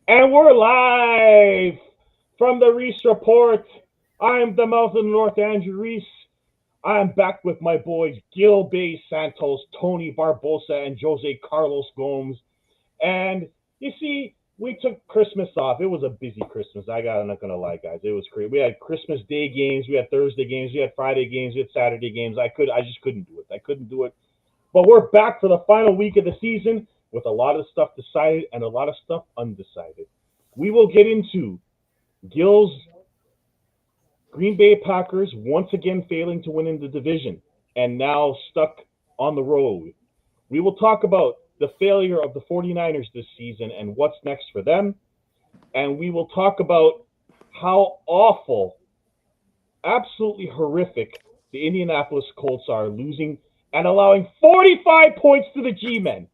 And we're live from the Reese Report. I'm the mouth of the North, Andrew Reese. I'm back with my boys Gil Bay Santos, Tony Barbosa, and Jose Carlos Gomes. And you see, we took Christmas off. It was a busy Christmas. I'm not gonna lie, guys. It was crazy. We had Christmas Day games, we had Thursday games, we had Friday games, we had Saturday games. I just couldn't do it. I couldn't do it. But we're back for the final week of the season with a lot of stuff decided and a lot of stuff undecided. We will get into Gil's Green Bay Packers once again failing to win in the division and now stuck on the road. We will talk about the failure of the 49ers this season and what's next for them. And we will talk about how awful, absolutely horrific the Indianapolis Colts are losing and allowing 45 points to the G Men.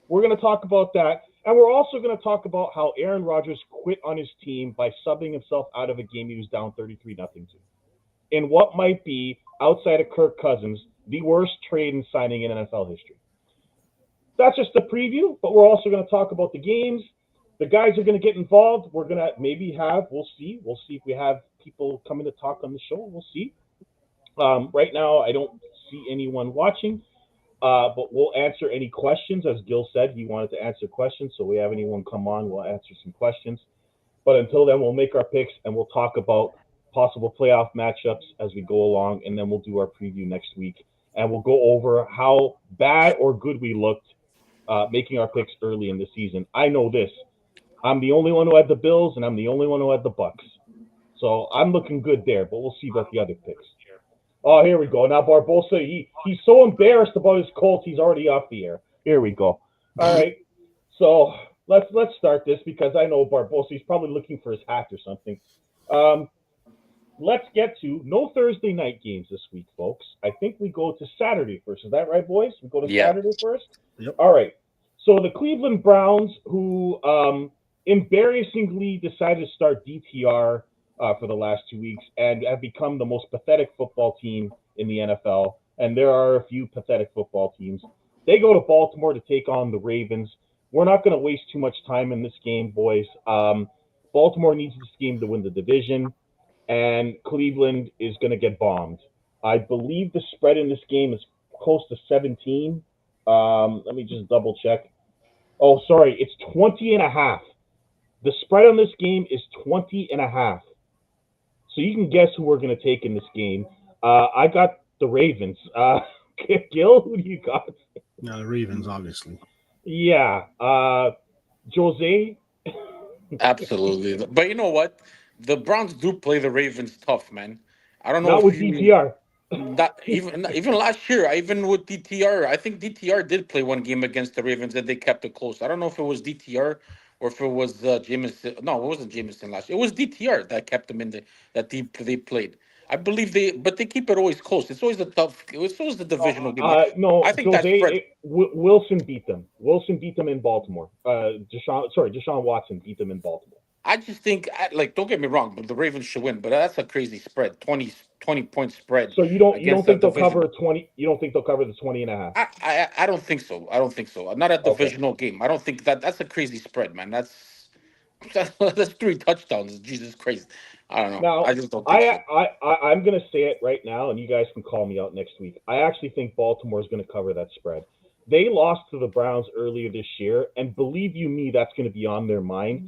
We're going to talk about that. And we're also going to talk about how Aaron Rodgers quit on his team by subbing himself out of a game he was down 33-0 to. In what might be, outside of Kirk Cousins, the worst trade and signing in NFL history. That's just a preview, but we're also going to talk about the games. The guys are going to get involved. We're going to maybe we'll see. We'll see if we have people coming to talk on the show. We'll see. Right now, I don't see anyone watching. But we'll answer any questions. As Gil said, he wanted to answer questions. So we have anyone come on, we'll answer some questions. But until then, we'll make our picks and we'll talk about possible playoff matchups as we go along. And then we'll do our preview next week. And we'll go over how bad or good we looked making our picks early in the season. I know this. I'm the only one who had the Bills and I'm the only one who had the Bucks. So I'm looking good there, but we'll see about the other picks. Oh, here we go. Now Barbosa, he's so embarrassed about his Colts, he's already off the air. Here we go. All right. So let's start this because I know Barbosa, he's probably looking for his hat or something. Let's get to no Thursday night games this week, folks. I think we go to Saturday first. Is that right, boys? We go to Saturday first? Yep. All right. So the Cleveland Browns, who embarrassingly decided to start DTR for the last 2 weeks and have become the most pathetic football team in the NFL. And there are a few pathetic football teams. They go to Baltimore to take on the Ravens. We're not going to waste too much time in this game, boys. Baltimore needs this game to win the division, and Cleveland is going to get bombed. I believe the spread in this game is close to 17. Let me just double check. Oh, sorry. It's 20.5. The spread on this game is 20.5. So you can guess who we're going to take in this game. I got the Ravens. Gil, who do you got? Yeah, the Ravens, obviously. Yeah. Jose? Absolutely. But you know what? The Browns do play the Ravens tough, man. I don't know Not if with you DTR. that even last year, even with DTR, I think DTR did play one game against the Ravens and they kept it close. I don't know if it was DTR or if it was Jameson. No, it wasn't Jameson last year. It was DTR that kept them in the that they played. I believe but they keep it always close. It's always the tough. It's always the divisional game. I No, think that spread. Jose. Wilson beat them. Wilson beat them in Baltimore. Deshaun Watson beat them in Baltimore. I just think, like, don't get me wrong, but the Ravens should win. But that's a crazy spread, 20 point spread So you don't against a think they'll cover division. 20? You don't think they'll cover the 20.5? I don't think so. I don't think so. Not a Okay. divisional game. I don't think that's a crazy spread, man. That's 3 touchdowns. Jesus Christ. I don't know. I Now, just don't think so. I'm going to say it right now, and you guys can call me out next week. I actually think Baltimore is going to cover that spread. They lost to the Browns earlier this year, and believe you me, that's going to be on their mind.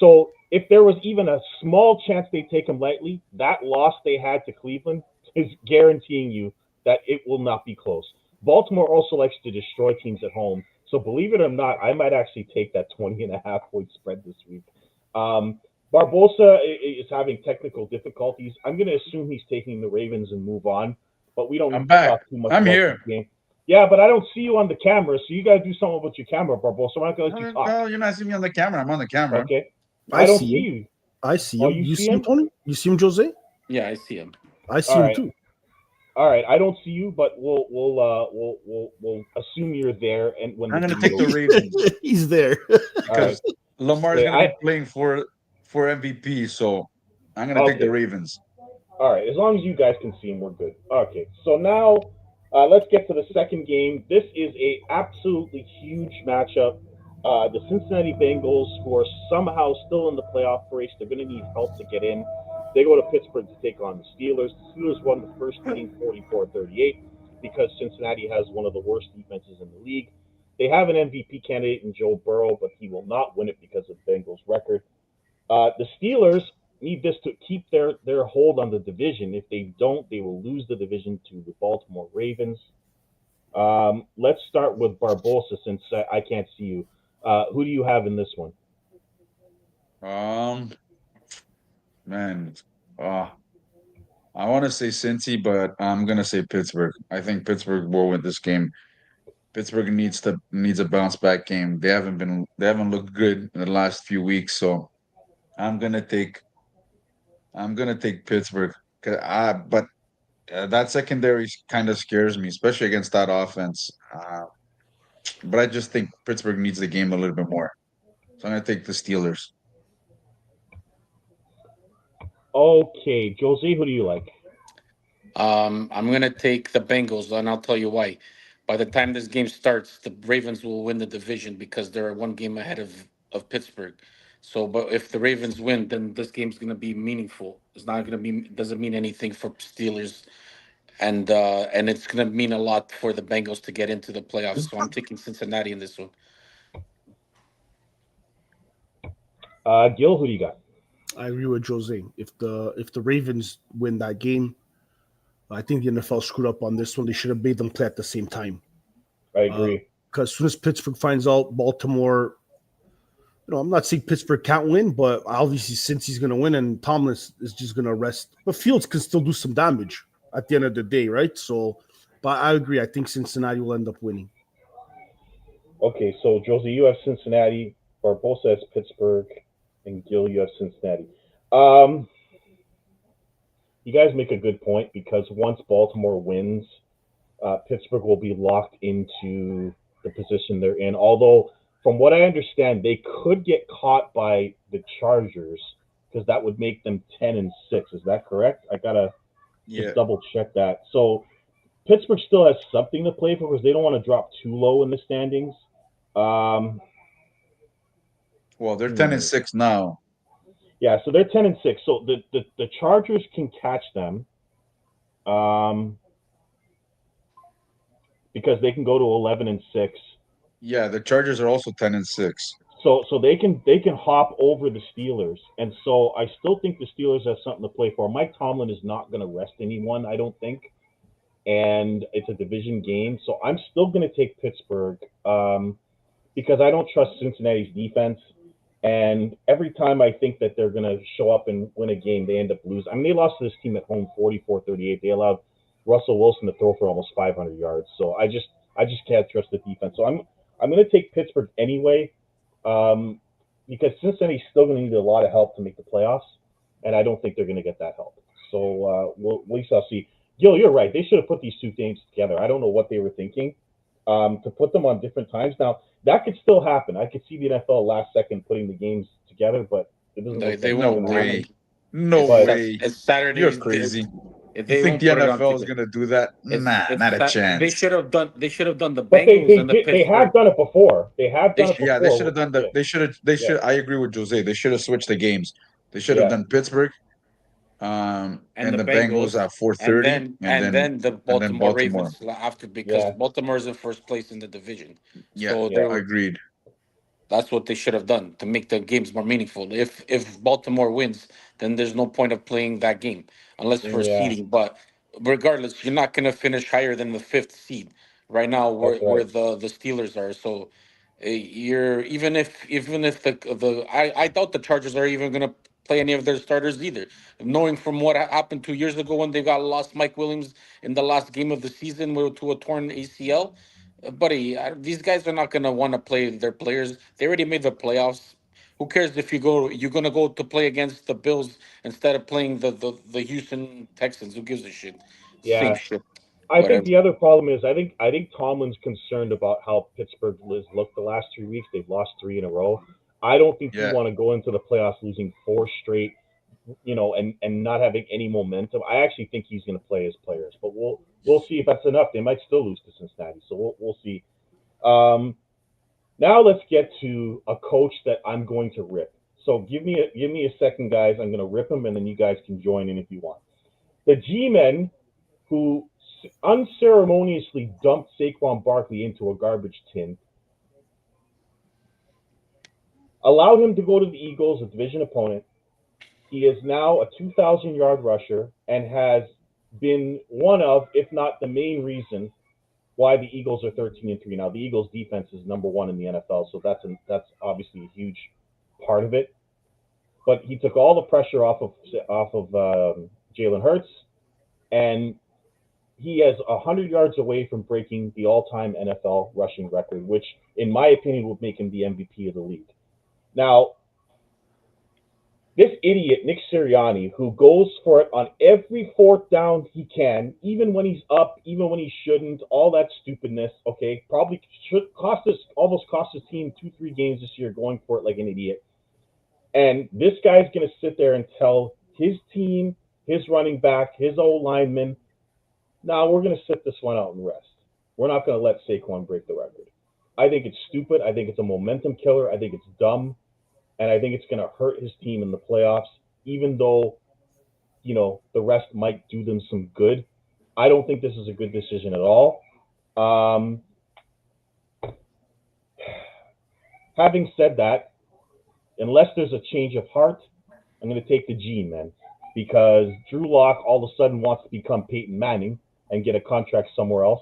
So if there was even a small chance they take them lightly, that loss they had to Cleveland is guaranteeing you that it will not be close. Baltimore also likes to destroy teams at home. So believe it or not, I might actually take that 20.5 point spread this week. Barbosa is having technical difficulties. I'm going to assume he's taking the Ravens and move on, but we don't I'm need to back. talk too much I'm about here. this game. Yeah, but I don't see you on the camera, so you got to do something about your camera, Barbosa. I'm not going to let you talk. No, you're not seeing me on the camera. I'm on the camera. Okay. I don't see see him. you. I see Oh, him. you You see see him, him? Tony? You see him, Jose? Yeah, I see him. I see All him right. too. All right, I don't see you, but we'll assume you're there, and when I'm the gonna take video, the Ravens He's there. all right. because Lamar's Okay, gonna be playing for MVP. So I'm gonna take the okay. Ravens. All right, as long as you guys can see him, we're good. Okay, so now let's get to the second game. This is a absolutely huge matchup, The Cincinnati Bengals, who are somehow still in the playoff race, they're going to need help to get in. They go to Pittsburgh to take on the Steelers. The Steelers won the first game 44-38 because Cincinnati has one of the worst defenses in the league. They have an MVP candidate in Joe Burrow, but he will not win it because of the Bengals' record. The Steelers need this to keep their hold on the division. If they don't, they will lose the division to the Baltimore Ravens. Let's start with Barbosa since I can't see you. Who do you have in this one? Man, uh, I want to say Cincy, but I'm gonna say Pittsburgh. I think Pittsburgh will win this game. Pittsburgh needs a bounce back game. They haven't looked good in the last few weeks, so I'm gonna take I'm gonna take Pittsburgh. But that secondary kind of scares me, especially against that offense. But I just think Pittsburgh needs the game a little bit more. So I'm gonna take the Steelers. Okay, Jose, who do you like? I'm gonna take the Bengals, and I'll tell you why. By the time this game starts, the Ravens will win the division because they're one game ahead of Pittsburgh. So, but if the Ravens win, then this game's gonna be meaningful. It's not gonna be doesn't mean anything for Steelers, and it's gonna mean a lot for the Bengals to get into the playoffs. So I'm taking Cincinnati in this one. Gil, who do you got? I agree with Jose. If the Ravens win that game, I think the NFL screwed up on this one. They should have made them play at the same time. I agree. Because as soon as Pittsburgh finds out Baltimore, I'm not saying Pittsburgh can't win, but obviously since he's going to win and Tomlin is just going to rest, but Fields can still do some damage at the end of the day, right? So, but I agree. I think Cincinnati will end up winning. Okay, so Jose, you have Cincinnati. Barbosa has Pittsburgh, and Gil, you have Cincinnati. You guys make a good point because once Baltimore wins, Pittsburgh will be locked into the position they're in. Although, from what I understand, they could get caught by the Chargers because that would make them 10-6. Is that correct? I gotta just double check that. So Pittsburgh still has something to play for because they don't want to drop too low in the standings. Well, they're 10-6 now. Yeah, so they're 10-6. So the Chargers can catch them, because they can go to 11-6. Yeah, the Chargers are also 10-6. So they can hop over the Steelers, and so I still think the Steelers have something to play for. Mike Tomlin is not going to rest anyone, I don't think, and it's a division game. So I'm still going to take Pittsburgh because I don't trust Cincinnati's defense. And every time I think that they're going to show up and win a game, they end up losing. I mean, they lost to this team at home 44-38. They allowed Russell Wilson to throw for almost 500 yards. So I just can't trust the defense. So I'm going to take Pittsburgh anyway, because Cincinnati's still going to need a lot of help to make the playoffs, and I don't think they're going to get that help. So we'll at least I'll see. Gil, you're right. They should have put these two games together. I don't know what they were thinking to put them on different times. Now, that could still happen. I could see the NFL last second putting the games together, but it doesn't. They won't. No way. It's Saturday. You're crazy. You think the NFL is going to do that? Nah, not a chance. They should have done the But Bengals and the Pittsburgh. They have done it before. They have done it before. Yeah, they should have done that. They should. I agree with Jose. They should have switched the games. They should have done Pittsburgh, and the Bengals at 4:30, and then the Baltimore Ravens after, because Baltimore is in first place in the division. Yeah, so I agreed. That's what they should have done to make the games more meaningful. If Baltimore wins, then there's no point of playing that game unless for seeding. But regardless, you're not going to finish higher than the fifth seed right now, where the Steelers are. So you're even if the I doubt the Chargers are even going to play any of their starters either. Knowing from what happened 2 years ago when they got lost Mike Williams in the last game of the season to a torn ACL. Buddy, these guys are not going to want to play their players. They already made the playoffs. Who cares if you're going to go to play against the Bills instead of playing the Houston Texans? Who gives a shit? Yeah. Same shit. I think the other problem is I think Tomlin's concerned about how Pittsburgh has looked the last 3 weeks. They've lost 3 in a row. I don't think you want to go into the playoffs losing 4 straight, and not having any momentum. I actually think he's going to play his players, but we'll see if that's enough. They might still lose to Cincinnati, so we'll see. Now let's get to a coach that I'm going to rip. So give me a second, guys. I'm going to rip him, and then you guys can join in if you want. The G-men who unceremoniously dumped Saquon Barkley into a garbage tin, allowed him to go to the Eagles, a division opponent. He is now a 2,000-yard rusher and has been one of, if not the main reason, why the Eagles are 13-3 now. The Eagles' defense is number one in the NFL, so that's obviously a huge part of it. But he took all the pressure off of Jalen Hurts, and he is 100 yards away from breaking the all-time NFL rushing record, which, in my opinion, would make him the MVP of the league. Now, this idiot, Nick Sirianni, who goes for it on every fourth down he can, even when he's up, even when he shouldn't, all that stupidness, okay, probably should almost cost his team 2-3 games this year going for it like an idiot. And this guy's going to sit there and tell his team, his running back, his old lineman, no, we're going to sit this one out and rest. We're not going to let Saquon break the record. I think it's stupid. I think it's a momentum killer. I think it's dumb. And I think it's going to hurt his team in the playoffs, even though, the rest might do them some good. I don't think this is a good decision at all. Having said that, unless there's a change of heart, I'm going to take the G-men, because Drew Lock all of a sudden wants to become Peyton Manning and get a contract somewhere else.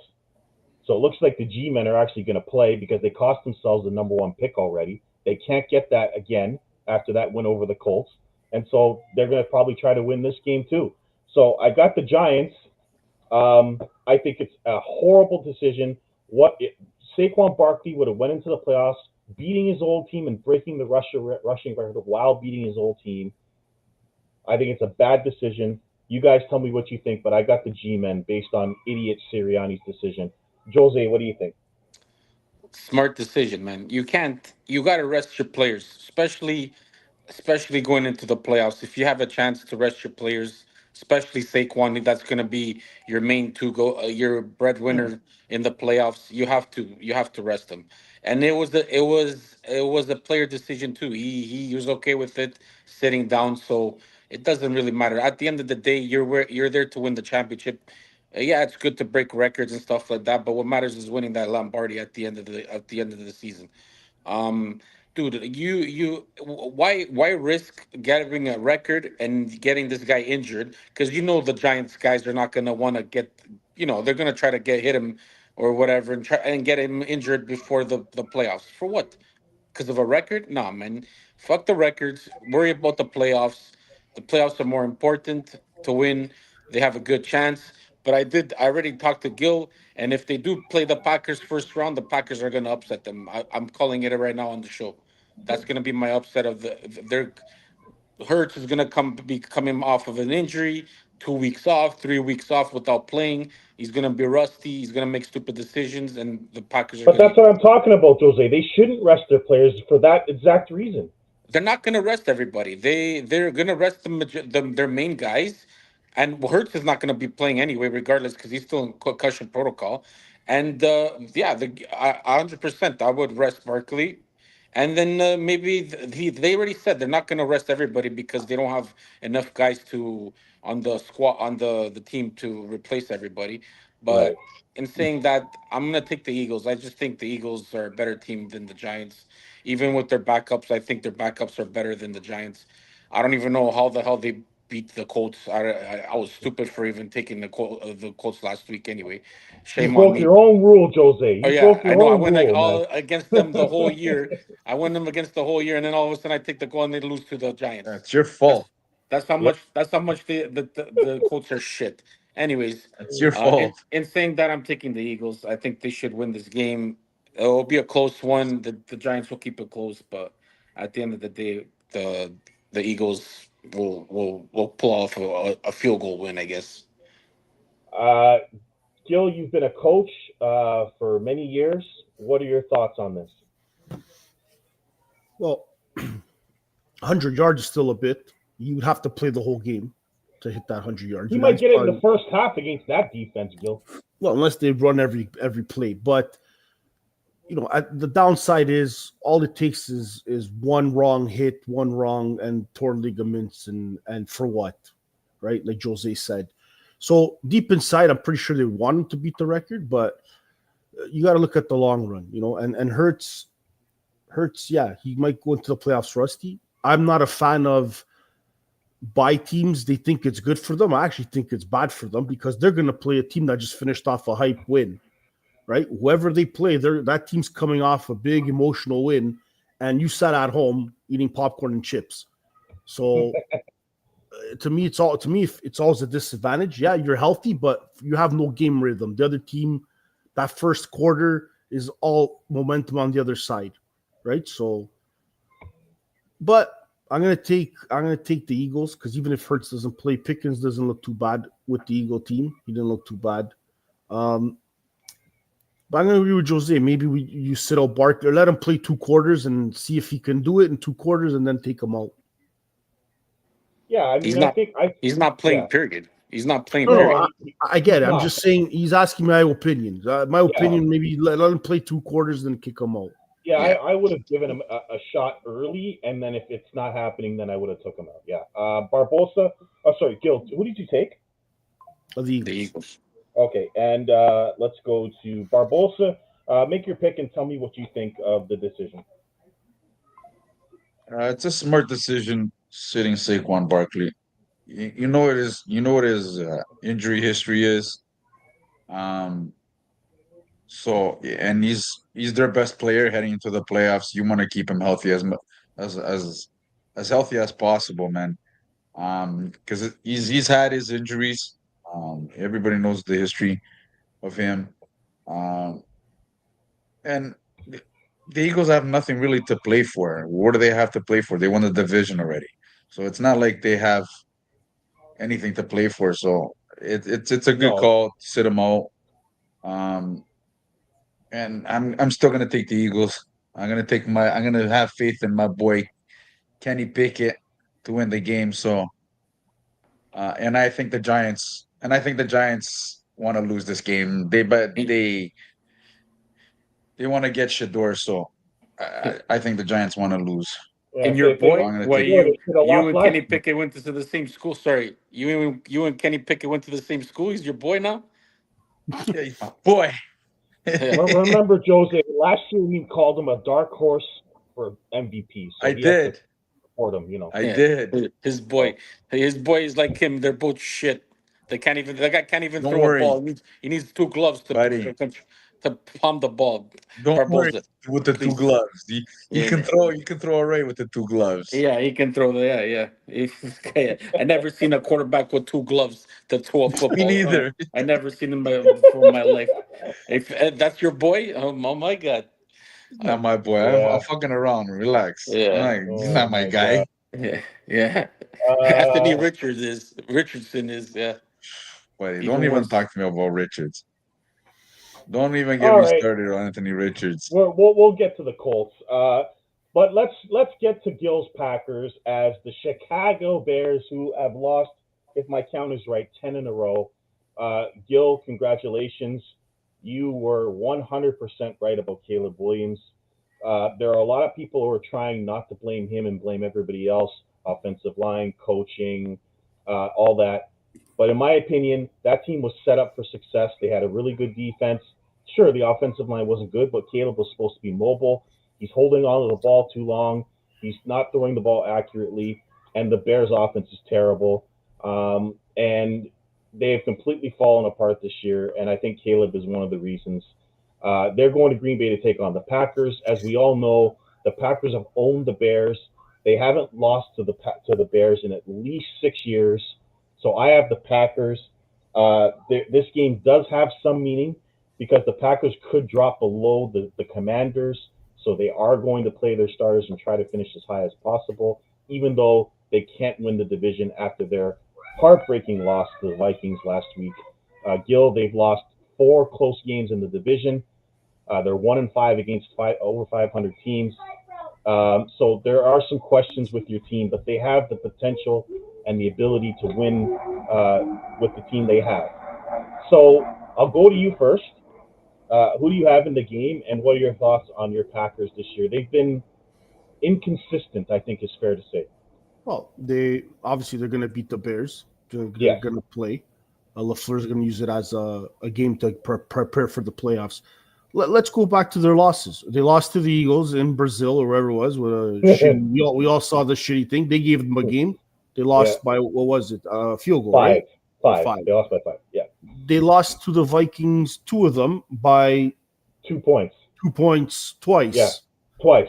So it looks like the G-men are actually going to play because they cost themselves the number one pick already. They can't get that again after that win over the Colts. And so they're going to probably try to win this game too. So I got the Giants. I think it's a horrible decision. Saquon Barkley would have went into the playoffs, beating his old team and breaking the rushing record while beating his old team. I think it's a bad decision. You guys tell me what you think, but I got the G-men based on idiot Sirianni's decision. Jose, what do you think? Smart decision, man. You got to rest your players, especially going into the playoffs. If you have a chance to rest your players, especially Saquon, that's going to be your main your breadwinner in the playoffs. You have to rest him. And it was a player decision too. He was okay with it sitting down, so it doesn't really matter. At the end of the day, you're there to win the championship. Yeah, it's good to break records and stuff like that, but what matters is winning that Lombardi at the end of the season. Um, Dude, why risk getting a record and getting this guy injured? Because the Giants guys are not gonna want to they're gonna try to hit him or whatever and try and get him injured before the playoffs. For what? Because of a record? Nah, man. Fuck the records. Worry about the playoffs. The playoffs are more important to win. They have a good chance. But I already talked to Gil, and if they do play the Packers first round, the Packers are going to upset them. I'm calling it right now on the show. That's going to be my upset of their Hurts is going to be coming off of an injury, 2 weeks off, 3 weeks off without playing. He's going to be rusty. He's going to make stupid decisions, and the Packers are But going that's to. what I'm talking about, Jose. They shouldn't rest their players for that exact reason. They're not going to rest everybody. They're going to rest their main guys, and Hurts is not going to be playing anyway, regardless, because he's still in concussion protocol. And yeah, 100%, I would rest Barkley, and then maybe they already said they're not going to rest everybody because they don't have enough guys to on the squad on the team to replace everybody. Right. But in saying that, I'm going to take the Eagles. I just think the Eagles are a better team than the Giants. Even with their backups, I think their backups are better than the Giants. I don't even know how the hell they beat the Colts. I was stupid for even taking the Colts last week. Anyway, You shame on broke me. your own rule, Jose. Oh You yeah, broke I your know. I own went like rule, man. all against them the whole year. I win them against the whole year, and then all of a sudden I take the goal and they lose to the Giants. That's your That's fault. that's how Yep. much. That's how much the Colts are shit. Anyways, That's your in, fault. in saying that, I'm taking the Eagles. I think they should win this game. It will be a close one. The Giants will keep it close, but at the end of the day, the Eagles will pull off a field goal win, I guess. Uh, Gil, you've been a coach for many years. What are your thoughts on this? Well, 100 yards is still a bit. You would have to play the whole game to hit that 100 yards. He And might that's get it in the probably- first half against that defense, Gil. well, unless they run every play. But the downside is all it takes is one wrong hit, one wrong and torn ligaments, and for what, right? Like Jose said. So deep inside, I'm pretty sure they want him to beat the record, but you got to look at the long run, and Hurts, yeah, he might go into the playoffs rusty. I'm not a fan of buy teams. They think it's good for them. I actually think it's bad for them because they're going to play a team that just finished off a hype win, right? Whoever they play, that team's coming off a big emotional win, and you sat at home eating popcorn and chips. So to me, it's always a disadvantage. Yeah, you're healthy, but you have no game rhythm. The other team, that first quarter is all momentum on the other side, right? So, but I'm gonna take the Eagles because even if Hurts doesn't play, Pickens doesn't look too bad with the Eagle team. He didn't look too bad. But I'm gonna agree with Jose. Maybe you sit out Barkley or let him play 2 quarters and see if he can do it in 2 quarters and then take him out. Yeah, I mean, he's not playing. Period. He's not playing. No, period. I get it. I'm just saying he's asking my opinion. My opinion, maybe let him play 2 quarters, then kick him out. Yeah, I would have given him a shot early, and then if it's not happening, then I would have took him out. Yeah. Barbosa. Oh, sorry, Gil. Who did you take? The Eagles. Okay, and let's go to Barbosa. Make your pick and tell me what you think of the decision. It's a smart decision sitting Saquon Barkley. You know it is. You know what his injury history is. So and he's their best player heading into the playoffs. You want to keep him healthy as healthy as possible, man. Because he's had his injuries. Everybody knows the history of him. And the Eagles have nothing really to play for. What do they have to play for? They won the division already, so it's not like they have anything to play for. So it's a good call to sit him out. And I'm still gonna take the Eagles. I'm gonna have faith in my boy Kenny Pickett to win the game. So and I think the Giants want to lose this game. They want to get Shador, so I think the Giants want to lose. Yeah, and your boy, you and Kenny last Pickett went to the same school. Sorry, you and Kenny Pickett went to the same school. He's your boy now. Boy. Remember, Jose, last year we called him a dark horse for MVP. So I did. Support him, I did. His boy is like him. They're both shit. That guy can't even Don't throw worry. a ball. He needs 2 gloves to palm the ball. Don't worry Barbosa. with the 2 gloves. You can throw away with the 2 gloves. Yeah, he can throw I never seen a quarterback with 2 gloves to throw a football. Me neither. I never seen him before in my life. If that's your boy, oh my god. Not my boy. I'm fucking around. Relax. Yeah. He's not my guy. Yeah. Anthony Richardson is. Wait, don't even talk to me about Richards. Don't even get me started on Anthony Richards. We'll get to the Colts. But let's get to Gil's Packers as the Chicago Bears, who have lost, if my count is right, 10 in a row. Gil, congratulations. You were 100% right about Caleb Williams. There are a lot of people who are trying not to blame him and blame everybody else, offensive line, coaching, all that. But in my opinion, that team was set up for success. They had a really good defense. Sure, the offensive line wasn't good, but Caleb was supposed to be mobile. He's holding on to the ball too long. He's not throwing the ball accurately. And the Bears' offense is terrible. And they have completely fallen apart this year. And I think Caleb is one of the reasons. They're going to Green Bay to take on the Packers. As we all know, the Packers have owned the Bears. They haven't lost to the Bears in at least 6 years. So I have the Packers. This game does have some meaning because the Packers could drop below the Commanders. So they are going to play their starters and try to finish as high as possible, even though they can't win the division after their heartbreaking loss to the Vikings last week. Gil, they've lost 4 close games in the division. They're 1-5 against over 500 teams. So there are some questions with your team, but they have the potential and the ability to win with the team they have. So I'll go to you first. Who do you have in the game, and what are your thoughts on your Packers this year? They've been inconsistent, I think is fair to say. Well, they're going to beat the Bears. They're Yes. going to play. LaFleur's going to use it as a game to prepare for the playoffs. Let's go back to their losses. They lost to the Eagles in Brazil or wherever it was. With a shitty, we all saw the shitty thing. They gave them a game. They lost by, what was it? Field goal, right? Five. They lost by 5. Yeah. They lost to the Vikings, 2 of them, by 2 points. 2 points twice. Yeah. Twice.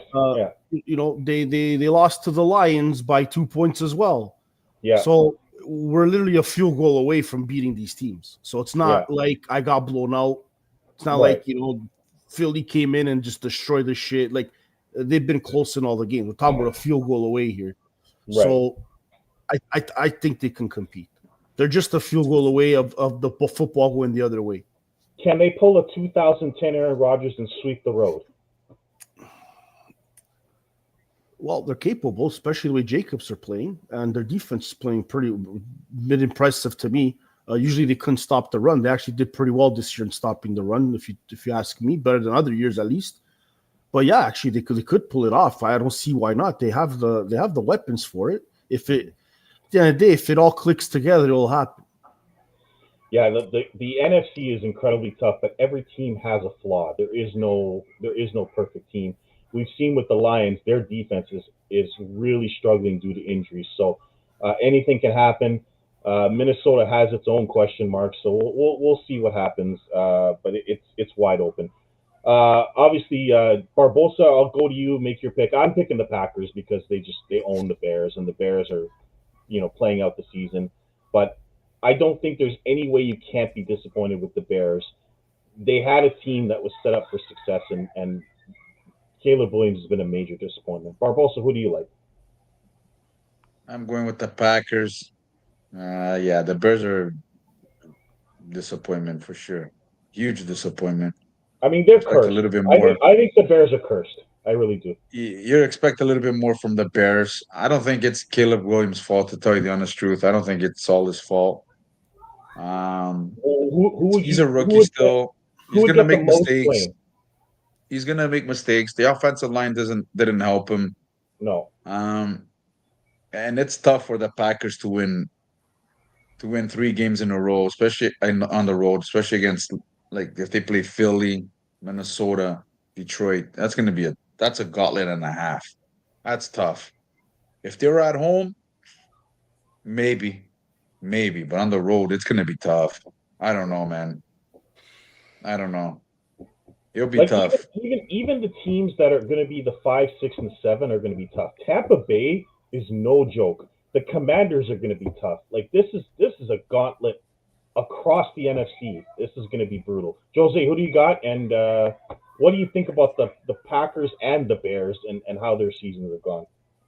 They lost to the Lions by 2 points as well. Yeah. So we're literally a field goal away from beating these teams. So it's not like I got blown out. It's not like, Philly came in and just destroyed the shit. Like, they've been close in all the games. We're talking about a field goal away here. Right. So I think they can compete. They're just a field goal away of the football going the other way. Can they pull a 2010 Aaron Rodgers and sweep the road? Well, they're capable, especially the way Jacobs are playing, and their defense is playing pretty mid-impressive to me. Usually they couldn't stop the run. They actually did pretty well this year in stopping the run, if you ask me, better than other years at least. But yeah, actually they could pull it off. I don't see why not. They have the weapons for it. At the end of the day, if it all clicks together, it'll happen. Yeah, the NFC is incredibly tough, but every team has a flaw. There is no perfect team. We've seen with the Lions, their defense is really struggling due to injuries. So anything can happen. Minnesota has its own question marks, so we'll see what happens. But it's wide open. Obviously, Barbosa, I'll go to you. Make your pick. I'm picking the Packers because they own the Bears, and the Bears are, playing out the season. But I don't think there's any way you can't be disappointed with the Bears. They had a team that was set up for success, and Caleb Williams has been a major disappointment. Barbosa, who do you like? I'm going with the Packers. The Bears are disappointment for sure. Huge disappointment. I mean, they're cursed. A little bit more. I think the Bears are cursed. I really do. You expect a little bit more from the Bears. I don't think it's Caleb Williams' fault, to tell you the honest truth. I don't think it's all his fault. He's a rookie still. He's going to make mistakes. He's going to make mistakes. The offensive line didn't help him. No. And it's tough for the Packers to win 3 games in a row, especially on the road, especially against, like, if they play Philly, Minnesota, Detroit. That's a gauntlet and a half. That's tough. If they're at home, maybe, but on the road, it's going to be tough. I don't know, man. I don't know. It'll be tough. Even the teams that are going to be the 5, 6, and 7 are going to be tough. Tampa Bay is no joke. The Commanders are going to be tough. Like, this is a gauntlet across the NFC. This is going to be brutal. Jose, who do you got? And what do you think about the Packers and the Bears and how their seasons have gone?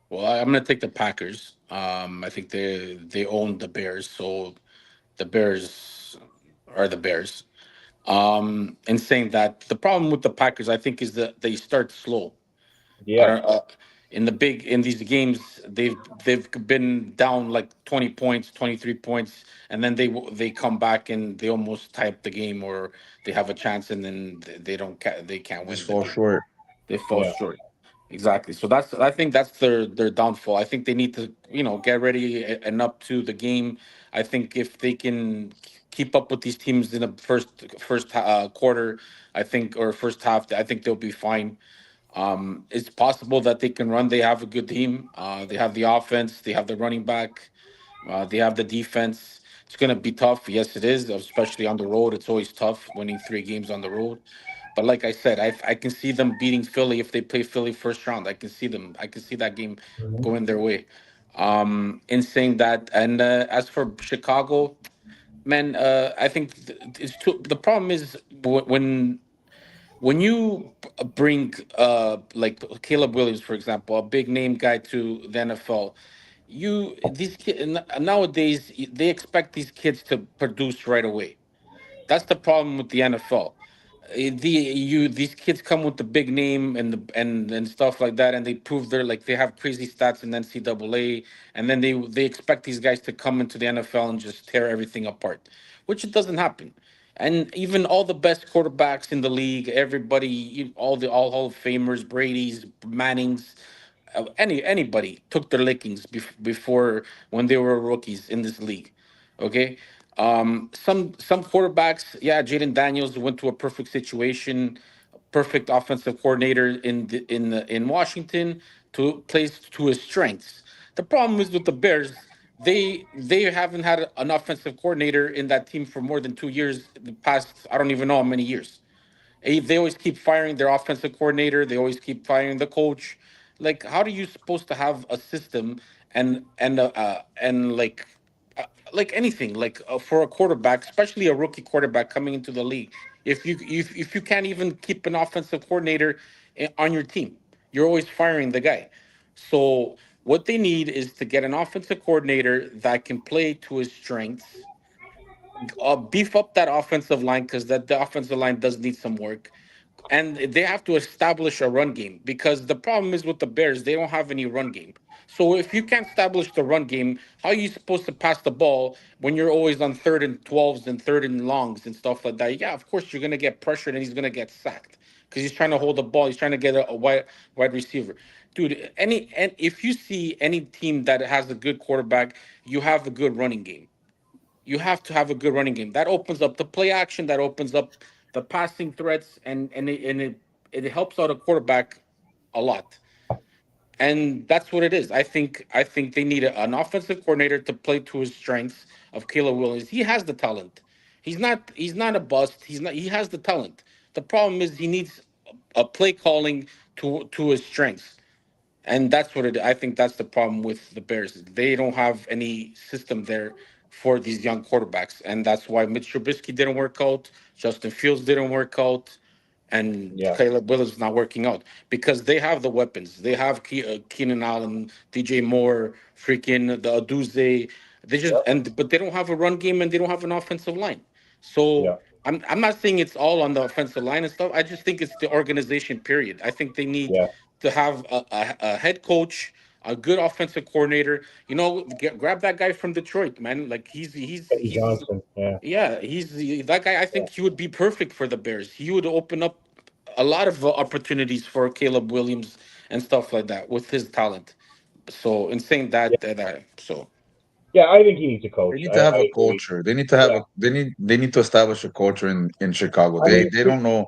Well, I'm going to take the Packers. I think they own the Bears, so the Bears are the Bears. And saying that, the problem with the Packers, I think, is that they start slow. Yeah. In these games, they've been down like 20 points, 23 points, and then they come back and they almost tie up the game, or they have a chance and then they can't win. Just fall short. They fall short. Exactly. So I think that's their downfall. I think they need to, get ready and up to the game. I think if they can keep up with these teams in the first quarter, or first half, I think they'll be fine. It's possible that they can run. They have a good team. They have the offense. They have the running back. They have the defense. It's going to be tough. Yes, it is, especially on the road. It's always tough winning 3 games on the road. But like I said, I can see them beating Philly if they play Philly first round. I can see that game going their way. In saying that, and as for Chicago, man, I think the problem is when you bring like Caleb Williams, for example, a big name guy to the NFL, these kids nowadays they expect these kids to produce right away. That's the problem with the NFL. These kids come with the big name and stuff like that, and they prove they have crazy stats in NCAA, and then they expect these guys to come into the NFL and just tear everything apart, which it doesn't happen. And even all the best quarterbacks in the league, everybody, all Hall of Famers, Brady's, Manning's, anybody took their lickings before when they were rookies in this league. Okay, some quarterbacks, yeah, Jaden Daniels went to a perfect situation, perfect offensive coordinator in Washington to plays to his strengths. The problem is with the Bears. They haven't had an offensive coordinator in that team for more than 2 years. The past, I don't even know how many years. They always keep firing their offensive coordinator. They always keep firing the coach. Like, how are you supposed to have a system and like anything for a quarterback, especially a rookie quarterback coming into the league? If you can't even keep an offensive coordinator on your team, you're always firing the guy. So what they need is to get an offensive coordinator that can play to his strengths, beef up that offensive line because that the offensive line does need some work, and they have to establish a run game because the problem is with the Bears, they don't have any run game. So if you can't establish the run game, how are you supposed to pass the ball when you're always on third and 12s and third and longs and stuff like that? Yeah, of course you're gonna get pressured and he's gonna get sacked because he's trying to hold the ball. He's trying to get a wide receiver. Dude, and if you see any team that has a good quarterback, you have a good running game. You have to have a good running game. That opens up the play action. That opens up the passing threats, and it helps out a quarterback a lot. And that's what it is. I think they need an offensive coordinator to play to his strengths of Caleb Williams. He has the talent. He's not a bust. He has the talent. The problem is he needs a play calling to his strengths. And that's what it. I think that's the problem with the Bears. They don't have any system there for these young quarterbacks, and that's why Mitch Trubisky didn't work out, Justin Fields didn't work out, and Yeah, Caleb Williams not working out because they have the weapons. They have Keenan Allen, DJ Moore, freaking the Aduze. They just yeah, but they don't have a run game and they don't have an offensive line. yeah, So I'm not saying it's all on the offensive line and stuff. I just think it's the organization period. I think they need yeah. to have a head coach, a good offensive coordinator. Grab that guy from Detroit, man. Like Eddie Johnson. Yeah, yeah, that guy. I think he would be perfect for the Bears. He would open up a lot of opportunities for Caleb Williams and stuff like that with his talent. So in saying yeah, so yeah. I think he needs a coach. They need to have I a agree. culture. They need to have Yeah, a they need to establish a culture in Chicago. I mean, They don't know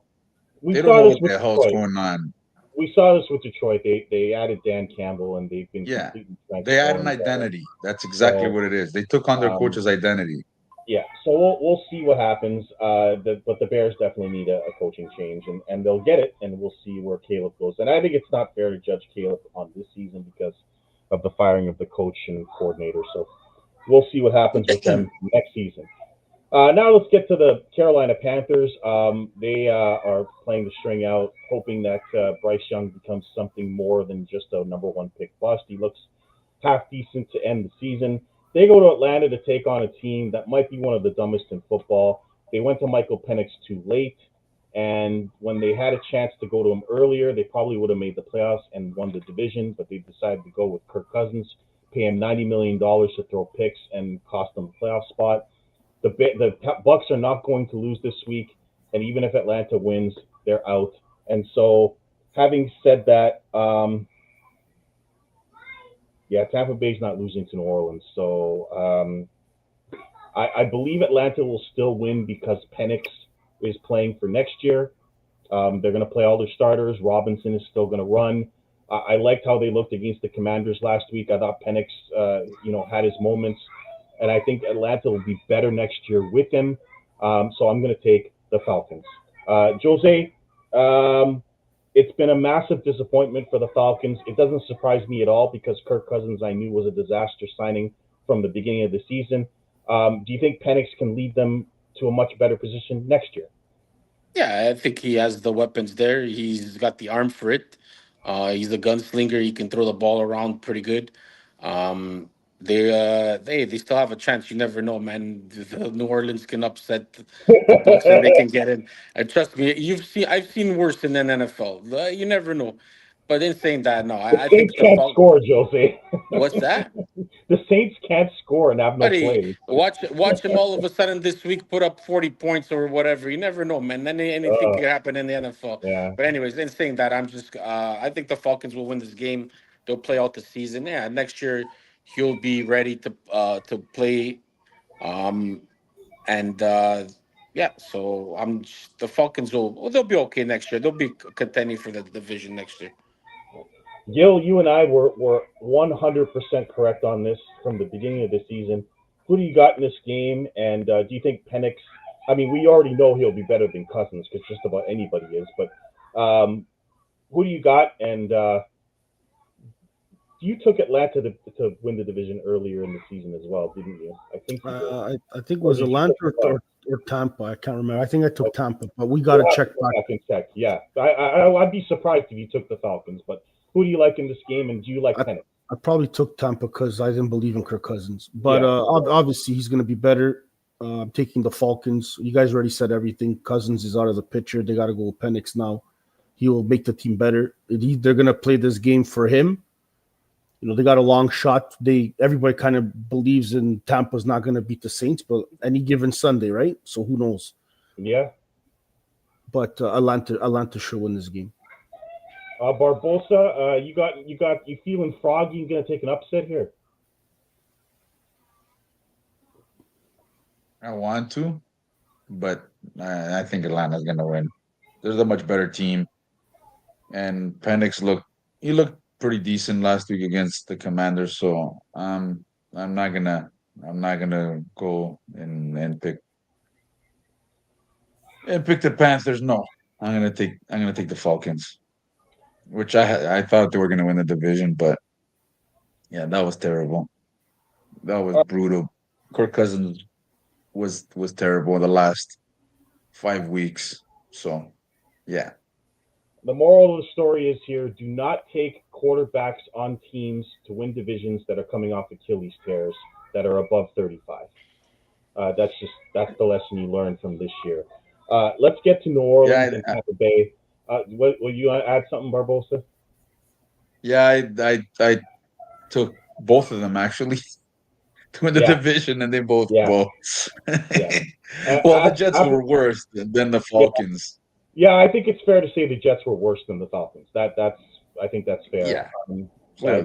we they don't saw know this what with the hell's Detroit. going on. We saw this with Detroit. They added Dan Campbell, and they've been Yeah. completely They had an transformed. identity. That's exactly So what it is. They took on their um, coach's identity. yeah, so we'll see what happens. But the Bears definitely need a coaching change, and they'll get it, and we'll see where Caleb goes. And I think it's not fair to judge Caleb on this season because of the firing of the coach and coordinator. So we'll see what happens with them next season. Now let's get to the Carolina Panthers. They are playing the string out, hoping that Bryce Young becomes something more than just a number one pick bust. He looks half decent to end the season. They go to Atlanta to take on a team that might be one of the dumbest in football. They went to Michael Penix too late, and when they had a chance to go to him earlier, they probably would have made the playoffs and won the division. But they decided to go with Kirk Cousins, pay him $90 million to throw picks, and cost them a playoff spot. The Bucks are not going to lose this week, and even if Atlanta wins, they're out. And so, having said that, yeah, Tampa Bay's not losing to New Orleans. So I believe Atlanta will still win because Penix is playing for next year. They're going to play all their starters. Robinson is still going to run. I liked how they looked against the Commanders last week. I thought Penix, had his moments, and I think Atlanta will be better next year with him. So I'm going to take the Falcons. Jose, it's been a massive disappointment for the Falcons. It doesn't surprise me at all because Kirk Cousins I knew was a disaster signing from the beginning of the season. Do you think Penix can lead them to a much better position next year? yeah, I think he has the weapons there. He's got the arm for it. He's a gunslinger. He can throw the ball around pretty good. They still have a chance. You never know, man. The New Orleans can upset the Bucks and they can get in. And trust me, I've seen worse in the NFL. You never know. But in saying that, no, The I think Saints the can't Falcons. score, Jose. What's that? The Saints can't score and have no Buddy, players. watch him all of a sudden this week put up 40 points or whatever. You never know, man. Anything Uh, could happen in the NFL. yeah. But anyways, in saying that, I think the Falcons will win this game. They'll play out the season. Yeah, next year he'll be ready to play. Um and yeah, so the Falcons they'll be okay next year. They'll be contending for the division next year. Gil, you and I were 100% correct on this from the beginning of the season. Who do you got in this game? And do you think Penix? I mean, we already know he'll be better than Cousins because just about anybody is. But who do you got? And you took Atlanta to win the division earlier in the season as well, didn't you? I think you did. I think it was Atlanta or Tampa. I can't remember. I think I took Tampa, but we got to check back. I can check. Yeah, I'd be surprised if you took the Falcons. But who do you like in this game, and do you like Penix? I probably took Tampa because I didn't believe in Kirk Cousins. But obviously he's going to be better. I'm taking the Falcons. You guys already said everything. Cousins is out of the picture. They got to go with Penix now. He will make the team better. They're going to play this game for him. They got a long shot. Everybody kind of believes in Tampa's not going to beat the Saints, but any given Sunday, right? So who knows? Yeah. But Atlanta should win this game. Barbosa, you feeling froggy? You gonna take an upset here? I want to, but I think Atlanta's gonna win. There's a much better team, and Penix looked pretty decent last week against the Commanders. So I'm not gonna go and pick the Panthers. No, I'm gonna take the Falcons. Which I thought they were going to win the division, but yeah, that was terrible. That was brutal. Kirk Cousins was terrible in the last 5 weeks. So, yeah. The moral of the story is here: do not take quarterbacks on teams to win divisions that are coming off Achilles tears that are above 35. That's the lesson you learn from this year. Let's get to New Orleans and Tampa Bay. Will you add something, Barbosa? Yeah, I took both of them actually to win the division, and they both. Well, the Jets were worse than the Falcons. Yeah, I think it's fair to say the Jets were worse than the Falcons. I think that's fair. Yeah,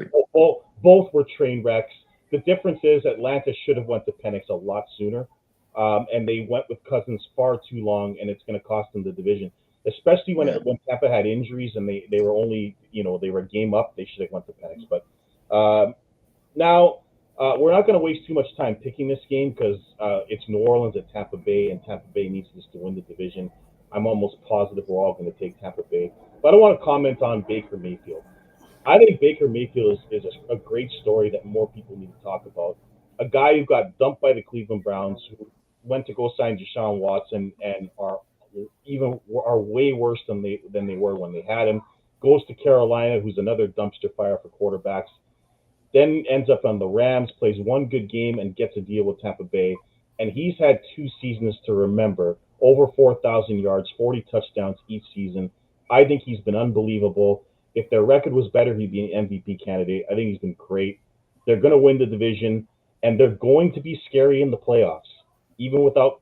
both were train wrecks. The difference is Atlanta should have went to Penix a lot sooner, and they went with Cousins far too long, and it's going to cost them the division. Especially when Tampa had injuries and they were only, they were a game up, they should have went to Penix. But now we're not going to waste too much time picking this game because it's New Orleans at Tampa Bay, and Tampa Bay needs this to win the division. I'm almost positive we're all going to take Tampa Bay. But I want to comment on Baker Mayfield. I think Baker Mayfield is a great story that more people need to talk about. A guy who got dumped by the Cleveland Browns, who went to go sign Deshaun Watson and are way worse than they were when they had him. Goes to Carolina, who's another dumpster fire for quarterbacks. Then ends up on the Rams, plays one good game, and gets a deal with Tampa Bay. And he's had 2 seasons to remember. Over 4,000 yards, 40 touchdowns each season. I think he's been unbelievable. If their record was better, he'd be an MVP candidate. I think he's been great. They're going to win the division, and they're going to be scary in the playoffs. Even without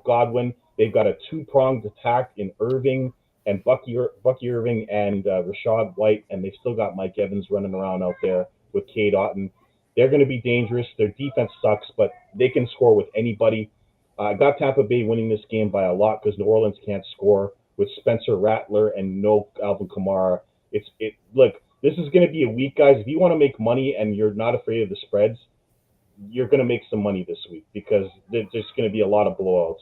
Godwin, they've got a 2-pronged attack in Irving and Bucky Irving and Rachaad White, and they've still got Mike Evans running around out there with Cade Otton. They're going to be dangerous. Their defense sucks, but they can score with anybody. I got Tampa Bay winning this game by a lot because New Orleans can't score with Spencer Rattler and no Alvin Kamara. Look, this is going to be a week, guys. If you want to make money and you're not afraid of the spreads, you're going to make some money this week because there's going to be a lot of blowouts.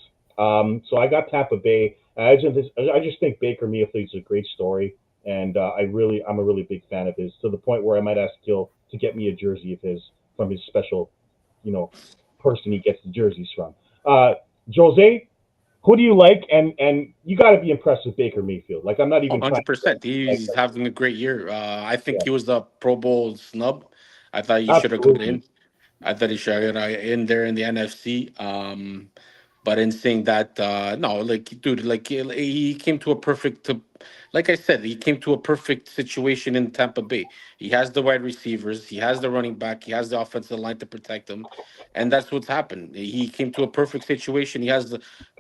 So I got Tampa Bay. I just think Baker Mayfield is a great story, and I'm a really big fan of his, to the point where I might ask Gil to get me a jersey of his from his special, person he gets the jerseys from. Jose, who do you like? And you got to be impressed with Baker Mayfield. Like, I'm not even 100%. He's having a great year. I think he was the Pro Bowl snub. I thought he should have got in. I thought he should have got in there in the NFC. But in saying that, no, like dude, like he came to a perfect, like I said, he came to a perfect situation in Tampa Bay. He has the wide receivers, he has the running back, he has the offensive line to protect him, and that's what's happened. He came to a perfect situation. He has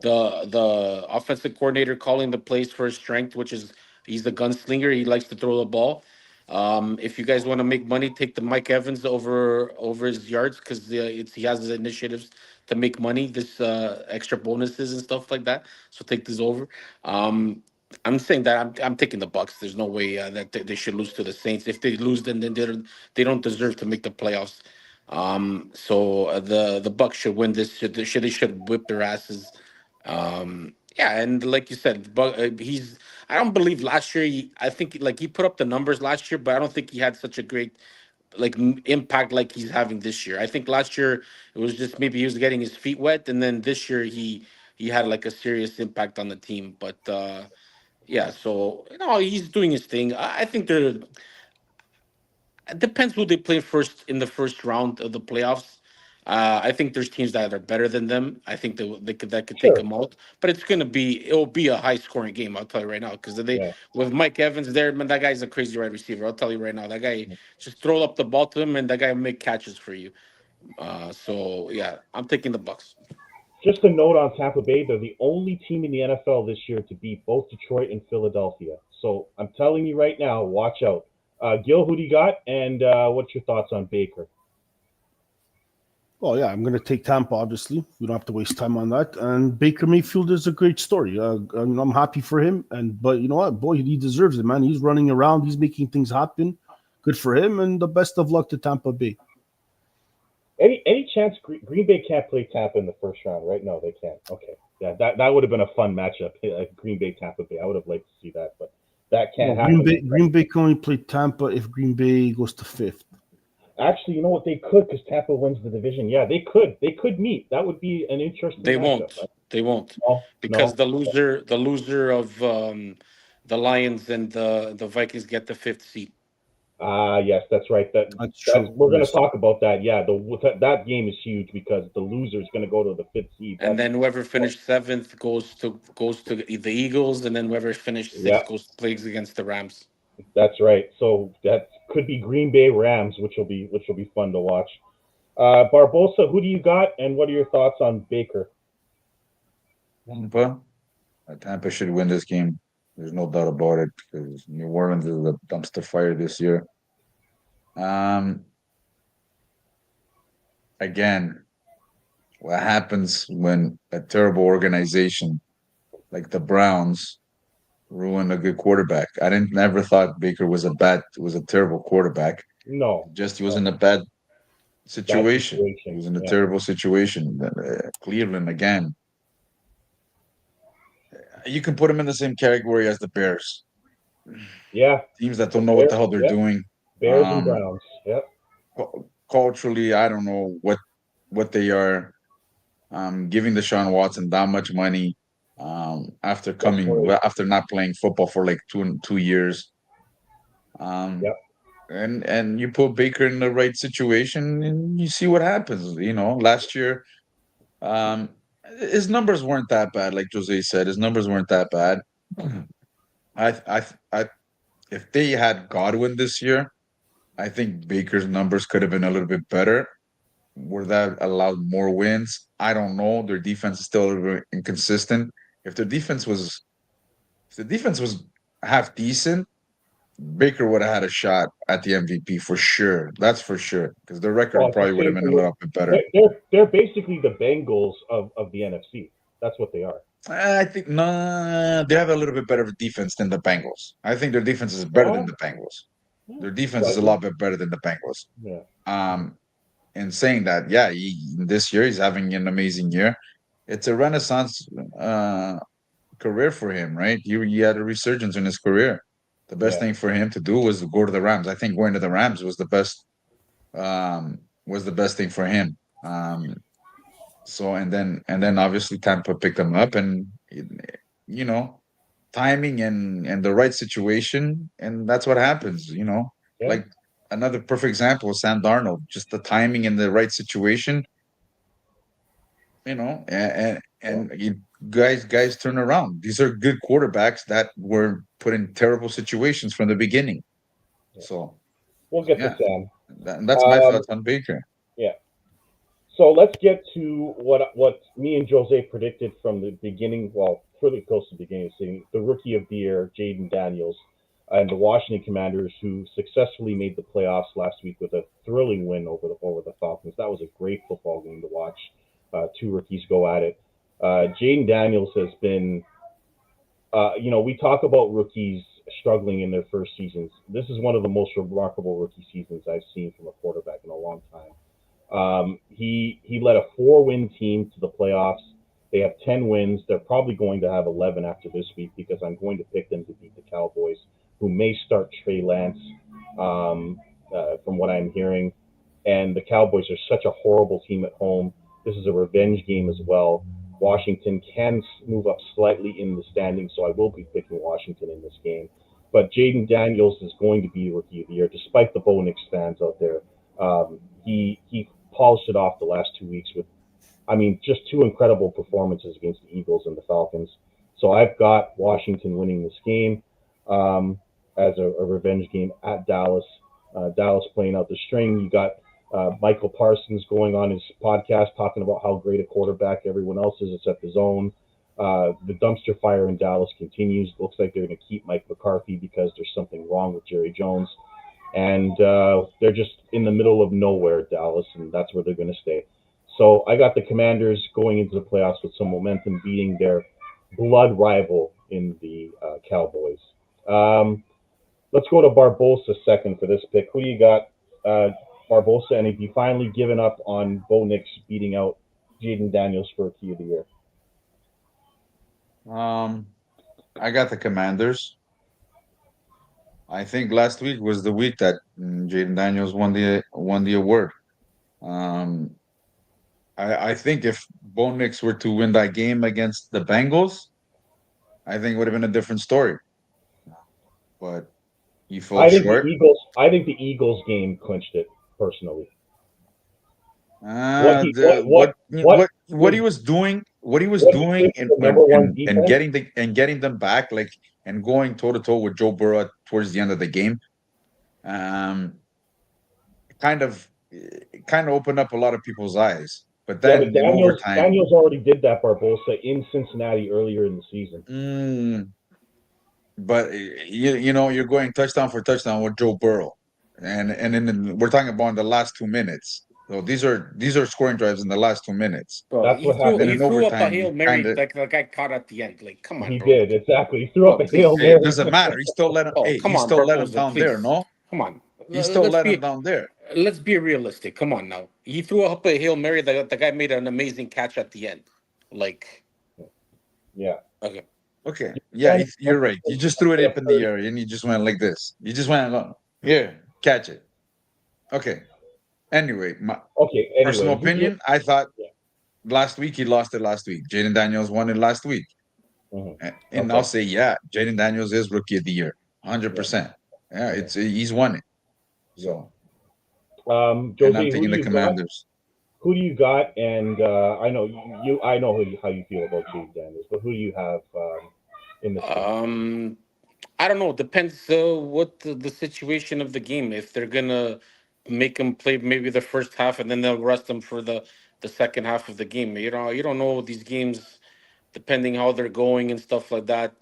the offensive coordinator calling the plays for his strength, which is he's the gunslinger. He likes to throw the ball. If you guys want to make money, take the Mike Evans over his yards because it's he has his initiatives to make money, this extra bonuses and stuff like that. So take this over. Um, I'm saying that I'm taking the Bucks. There's no way that they should lose to the Saints. If they lose, then they don't deserve to make the playoffs. So the Bucks should win this. They should whip their asses. Yeah, and like you said, but he's. I don't believe last year. I think like he put up the numbers last year, but I don't think he had such a great like impact like he's having this year. I think last year it was just maybe he was getting his feet wet, and then this year he had like a serious impact on the team. But yeah, so he's doing his thing. I think they're. It depends who they play first in the first round of the playoffs. I think there's teams that are better than them. I think that could take Sure. them out, but it'll be a high scoring game. I'll tell you right now because they Yeah. with Mike Evans there, man, that guy's a crazy wide receiver. I'll tell you right now, that guy just throw up the ball to him and that guy will make catches for you. So yeah, I'm taking the Bucks. Just a note on Tampa Bay, they're the only team in the NFL this year to beat both Detroit and Philadelphia. So I'm telling you right now, watch out. Gil, who do you got? And what's your thoughts on Baker? Oh yeah, I'm going to take Tampa. Obviously, we don't have to waste time on that. And Baker Mayfield is a great story. I'm happy for him. But you know what, boy, he deserves it, man. He's running around. He's making things happen. Good for him. And the best of luck to Tampa Bay. Any chance Green Bay can't play Tampa in the first round, right? No, they can't. Okay, yeah, that would have been a fun matchup. Green Bay Tampa Bay. I would have liked to see that, but that No, can't happen. Green Bay can only play Tampa if Green Bay goes to fifth. Actually, you know what? They could because Tampa wins the division. Yeah, they could. They could meet. That would be an interesting They matchup. won't. They won't No, because no. the loser of the Lions and the Vikings get the fifth seed. Yes, that's right. That's That's true. we're going to Yes. talk about that. Yeah, that game is huge because the loser is going to go to the fifth seed. And then whoever finished seventh goes to the Eagles, and then whoever finished Yeah, sixth plays against the Rams. that's right. So that could be Green Bay Rams, which will be fun to watch. Barbosa, who do you got, and what are your thoughts on Baker? Tampa. Tampa should win this game. There's no doubt about it because New Orleans is a dumpster fire this year. Um, again, what happens when a terrible organization like the Browns ruin a good quarterback? I didn't never thought Baker was a terrible quarterback. No, Just he was no, in a bad bad situation. He situation. was in a Yeah, terrible situation. Cleveland again. You can put him in the same category as the Bears. yeah. Teams that The don't know what Bears, the hell they're yep. doing. Bears and Um, Browns. Yep. Culturally, I don't know what they are. Giving Deshaun Watson that much money That's right. after not playing football for like 2 years. Um, Yep. and you put Baker in the right situation, and you see what happens. Last year, um, his numbers weren't that bad. Like Jose said, his numbers weren't that bad. I if they had Godwin this year, I think Baker's numbers could have been a little bit better. Would that allowed more wins? I don't know. Their defense is still a little bit inconsistent. If the defense was if the defense was half decent, Baker would have had a shot at the MVP for sure. That's for sure. Because the record Well, it's probably the would have same been a thing with little bit better. they're basically the Bengals of the NFC. That's what they are. I think nah, they have a little bit better defense than the Bengals. I think their defense is better than Well, the Bengals. yeah, Their defense is a slightly. lot bit better than the Bengals. Yeah. Um, and saying that, yeah, this year he's having an amazing year. It's a renaissance career for him, right? He had a resurgence in his career. The best Yeah. thing for him to do was to go to the Rams. I think going to the Rams was the best thing for him. So and then obviously Tampa picked him up and you know timing and the right situation and that's what happens. Yeah. Like another perfect example is Sam Darnold, just the timing and the right situation, and guys turn around. These are good quarterbacks that were put in terrible situations from the beginning. So We'll get yeah, to Sam. that's my Um, thoughts on Baker. yeah. So let's get to what me and Jose predicted from the beginning. Well, pretty close to the beginning of the season. The rookie of the year, Jaden Daniels, and the Washington Commanders, who successfully made the playoffs last week with a thrilling win over the Falcons. That was a great football game to watch. Two rookies go at it. Jaden Daniels has been we talk about rookies struggling in their first seasons. This is one of the most remarkable rookie seasons I've seen from a quarterback in a long time. He led a 4-win team to the playoffs. They have 10 wins. They're probably going to have 11 after this week because I'm going to pick them to beat the Cowboys, who may start Trey Lance, from what I'm hearing. And the Cowboys are such a horrible team at home. This is a revenge game as well. Washington can move up slightly in the standings, so I will be picking Washington in this game. But Jaden Daniels is going to be Rookie of the Year, despite the Bo Nix fans out there. He polished it off the last 2 weeks with, just two incredible performances against the Eagles and the Falcons. So I've got Washington winning this game as a revenge game at Dallas. Dallas playing out the string. You got Michael Parsons going on his podcast talking about how great a quarterback everyone else is except his own. The dumpster fire in Dallas continues. Looks like they're going to keep Mike McCarthy because there's something wrong with Jerry Jones. And they're just in the middle of nowhere, Dallas, and that's where they're going to stay. So I got the Commanders going into the playoffs with some momentum, beating their blood rival in the Cowboys. Let's go to Barbosa second for this pick. Who do you got, Barbosa? And have you finally given up on Bo Nix beating out Jaden Daniels for Rookie of the Year? I got the Commanders. I think last week was the week that Jaden Daniels won the award. Um, I think if Bo Nix were to win that game against the Bengals, I think it would have been a different story. But he fell I think short. I think the Eagles game clinched it personally. What he was doing, number one and defense. getting them back, like, and going toe to toe with Joe Burrow towards the end of the game, um, kind of opened up a lot of people's eyes. But Yeah, then but in overtime, Daniels already did that, Barbosa, in Cincinnati earlier in the season. but you're going touchdown for touchdown with Joe Burrow, and then we're talking about in the last 2 minutes. So these are scoring drives in the last 2 minutes. Bro, That's what And happened. then he in threw up a overtime, Hail he Mary kind of like the guy caught at the end. Like, come on, He bro. did, exactly. He threw up a please. Hail it Mary. doesn't matter. He still let him. Oh, Hey, come he on, still let him Barbosa, down there. please. No, Come on. he still Let's let him be down there. let's be realistic. Come on now. He threw up a Hail Mary. The guy made an amazing catch at the end. Like, Yeah. okay. Okay, yeah, you're right. You just threw it up in the air and you just went like this. You just went here, catch it. Okay. Anyway, my personal opinion, I thought Yeah. last week he lost it last week. Jaden Daniels won it last week. And I'll say, yeah, Jaden Daniels is Rookie of the Year, 100%. Yeah, he's won it. So, Jose, and I'm taking the Commanders. Who do you got? And I know I know how you feel about Jaden Daniels, but who do you have in this game? I don't know. Depends what the situation of the game. If they're gonna make him play maybe the first half and then they'll rest him for the second half of the game. You don't know these games, depending how they're going and stuff like that.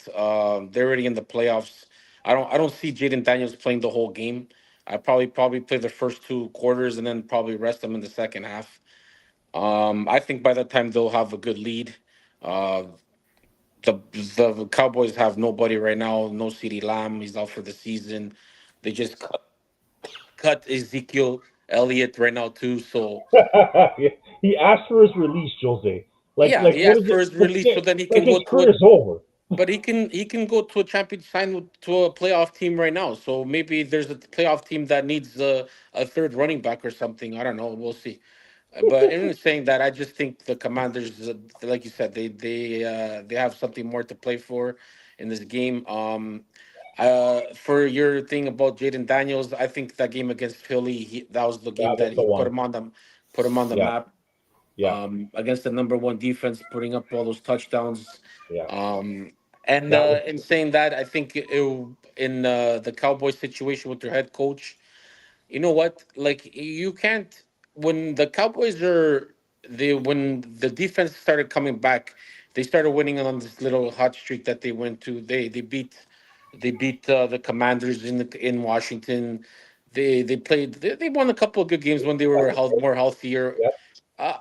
They're already in the playoffs. I don't see Jaden Daniels playing the whole game. I probably play the first 2 quarters and then probably rest them in the second half. I think by that time they'll have a good lead. Uh, the Cowboys have nobody right now. No CeeDee Lamb. He's out for the season. They just cut Ezekiel Elliott right now too. So He asked for his release, Jose. yeah, he what asked is for it? his release so then he can Like go his to career is over. but he can go to a champion sign to a playoff team right now. So maybe there's a playoff team that needs a third running back or something. I don't know. We'll see. But in saying that, I just think the Commanders, like you said, they have something more to play for in this game. For your thing about Jaden Daniels, I think that game against Philly, that was the game That was that the he one. put him on the Yeah. map. Yeah, against the number one defense, putting up all those touchdowns. yeah. Um, and That was in saying that, I think in the Cowboys situation with their head coach, you know what? Like you can't when the Cowboys are when the defense started coming back, they started winning on this little hot streak that they went to. They beat the Commanders in Washington. They won a couple of good games when they were more healthier. yeah.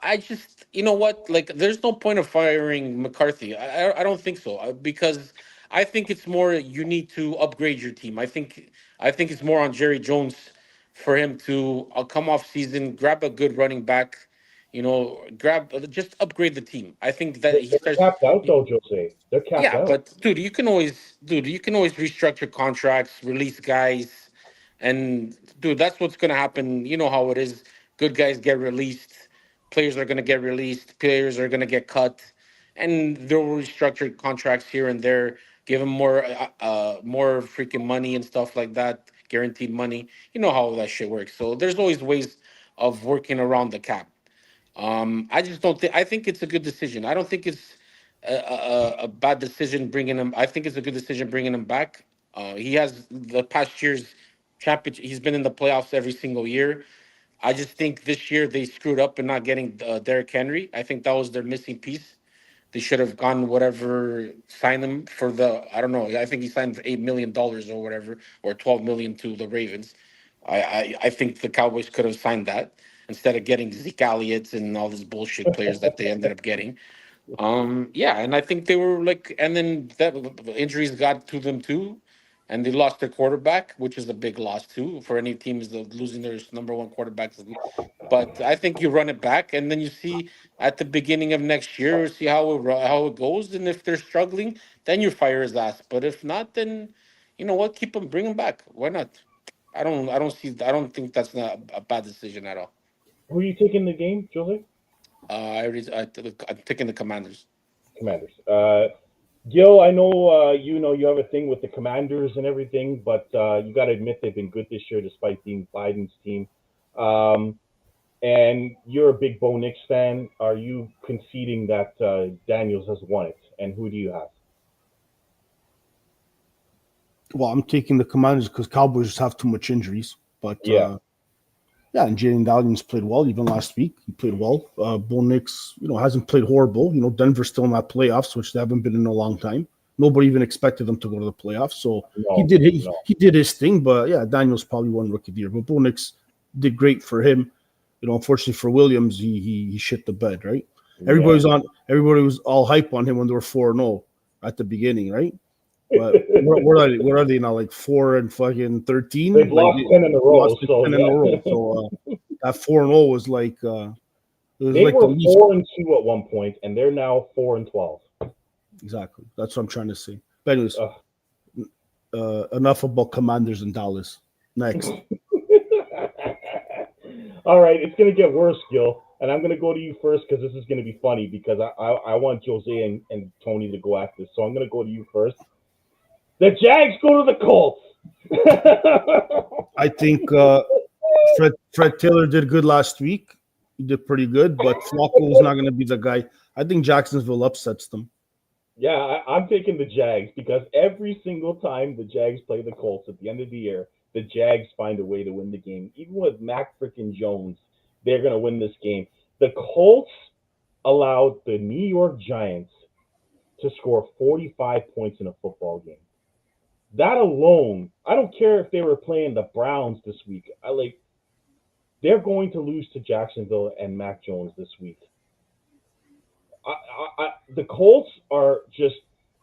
I just, you know what? Like, there's no point of firing McCarthy. I don't think so because I think it's more you need to upgrade your team. I think it's more on Jerry Jones for him to come off season, grab a good running back, grab just upgrade the team. I think that he They're starts. capped out though, Jose. They're capped Yeah, out. but dude, you can always restructure contracts, release guys, and dude, that's what's gonna happen. You know how it is. Good guys get released, players are gonna get released, players are gonna get cut, and they'll restructure contracts here and there, give them more freaking money and stuff like that, guaranteed money. You know how that shit works. So there's always ways of working around the cap. I just don't think. I think it's a good decision. I don't think it's a bad decision bringing him. I think it's a good decision bringing him back. He has the past year's championship. He's been in the playoffs every single year. I just think this year they screwed up in not getting Derrick Henry. I think that was their missing piece. They should have gone whatever, signed him for the I don't know. I think he signed for $8 million or whatever, or 12 million to the Ravens. I think the Cowboys could have signed that instead of getting Zeke Elliott's and all these bullshit players that they ended up getting. Yeah, and I think they were like, and then that injuries got to them too, and they lost their quarterback, which is a big loss too for any teams that losing their number one quarterback. But I think you run it back, and then you see at the beginning of next year, see how it goes, and if they're struggling, then you fire his ass. But if not, then you know what, keep him, bring him back. Why not? I don't think that's not a bad decision at all. Who are you taking the game, Jose? I'm taking the Commanders. Commanders. Gil, I know you have a thing with the Commanders and everything, but you got to admit they've been good this year despite being Biden's team. Um, and you're a big Bo Nix fan. Are you conceding that Daniels has won it? And who do you have? Well, I'm taking the Commanders because Cowboys just have too much injuries. But Yeah. yeah, and Jaden Daniels played well even last week. He played well. Bo Nix, hasn't played horrible. Denver's still in that playoffs, which they haven't been in a long time. Nobody even expected them to go to the playoffs. So he No, did no. he did his thing. But yeah, Daniels probably won Rookie of the Year. But Bo Nix did great for him. Unfortunately for Williams, he shit the bed, right? Everybody was all hype on him when they were 4-0 at the beginning, right? But where are they now? Like 4 and fucking 13. They've lost 10 in a row. Lost 10 in a row. So that 4-0 was like it was They like were the least 4-2 at one point, and they're now 4-12. exactly. That's what I'm trying to say. But anyways, Ugh. enough about Commanders in Dallas. Next, All right, it's going to get worse, Gil. And I'm going to go to you first because this is going to be funny because I want Jose and Tony to go after this. So I'm going to go to you first. The Jags go to the Colts. I think Fred Taylor did good last week. He did pretty good, but Flacco is not going to be the guy. I think Jacksonville upsets them. Yeah, I'm taking the Jags because every single time the Jags play the Colts at the end of the year, the Jags find a way to win the game. Even with Mac freaking Jones, they're going to win this game. The Colts allowed the New York Giants to score 45 points in a football game. That alone, I don't care if they were playing the Browns this week. They're going to lose to Jacksonville and Mac Jones this week. The Colts are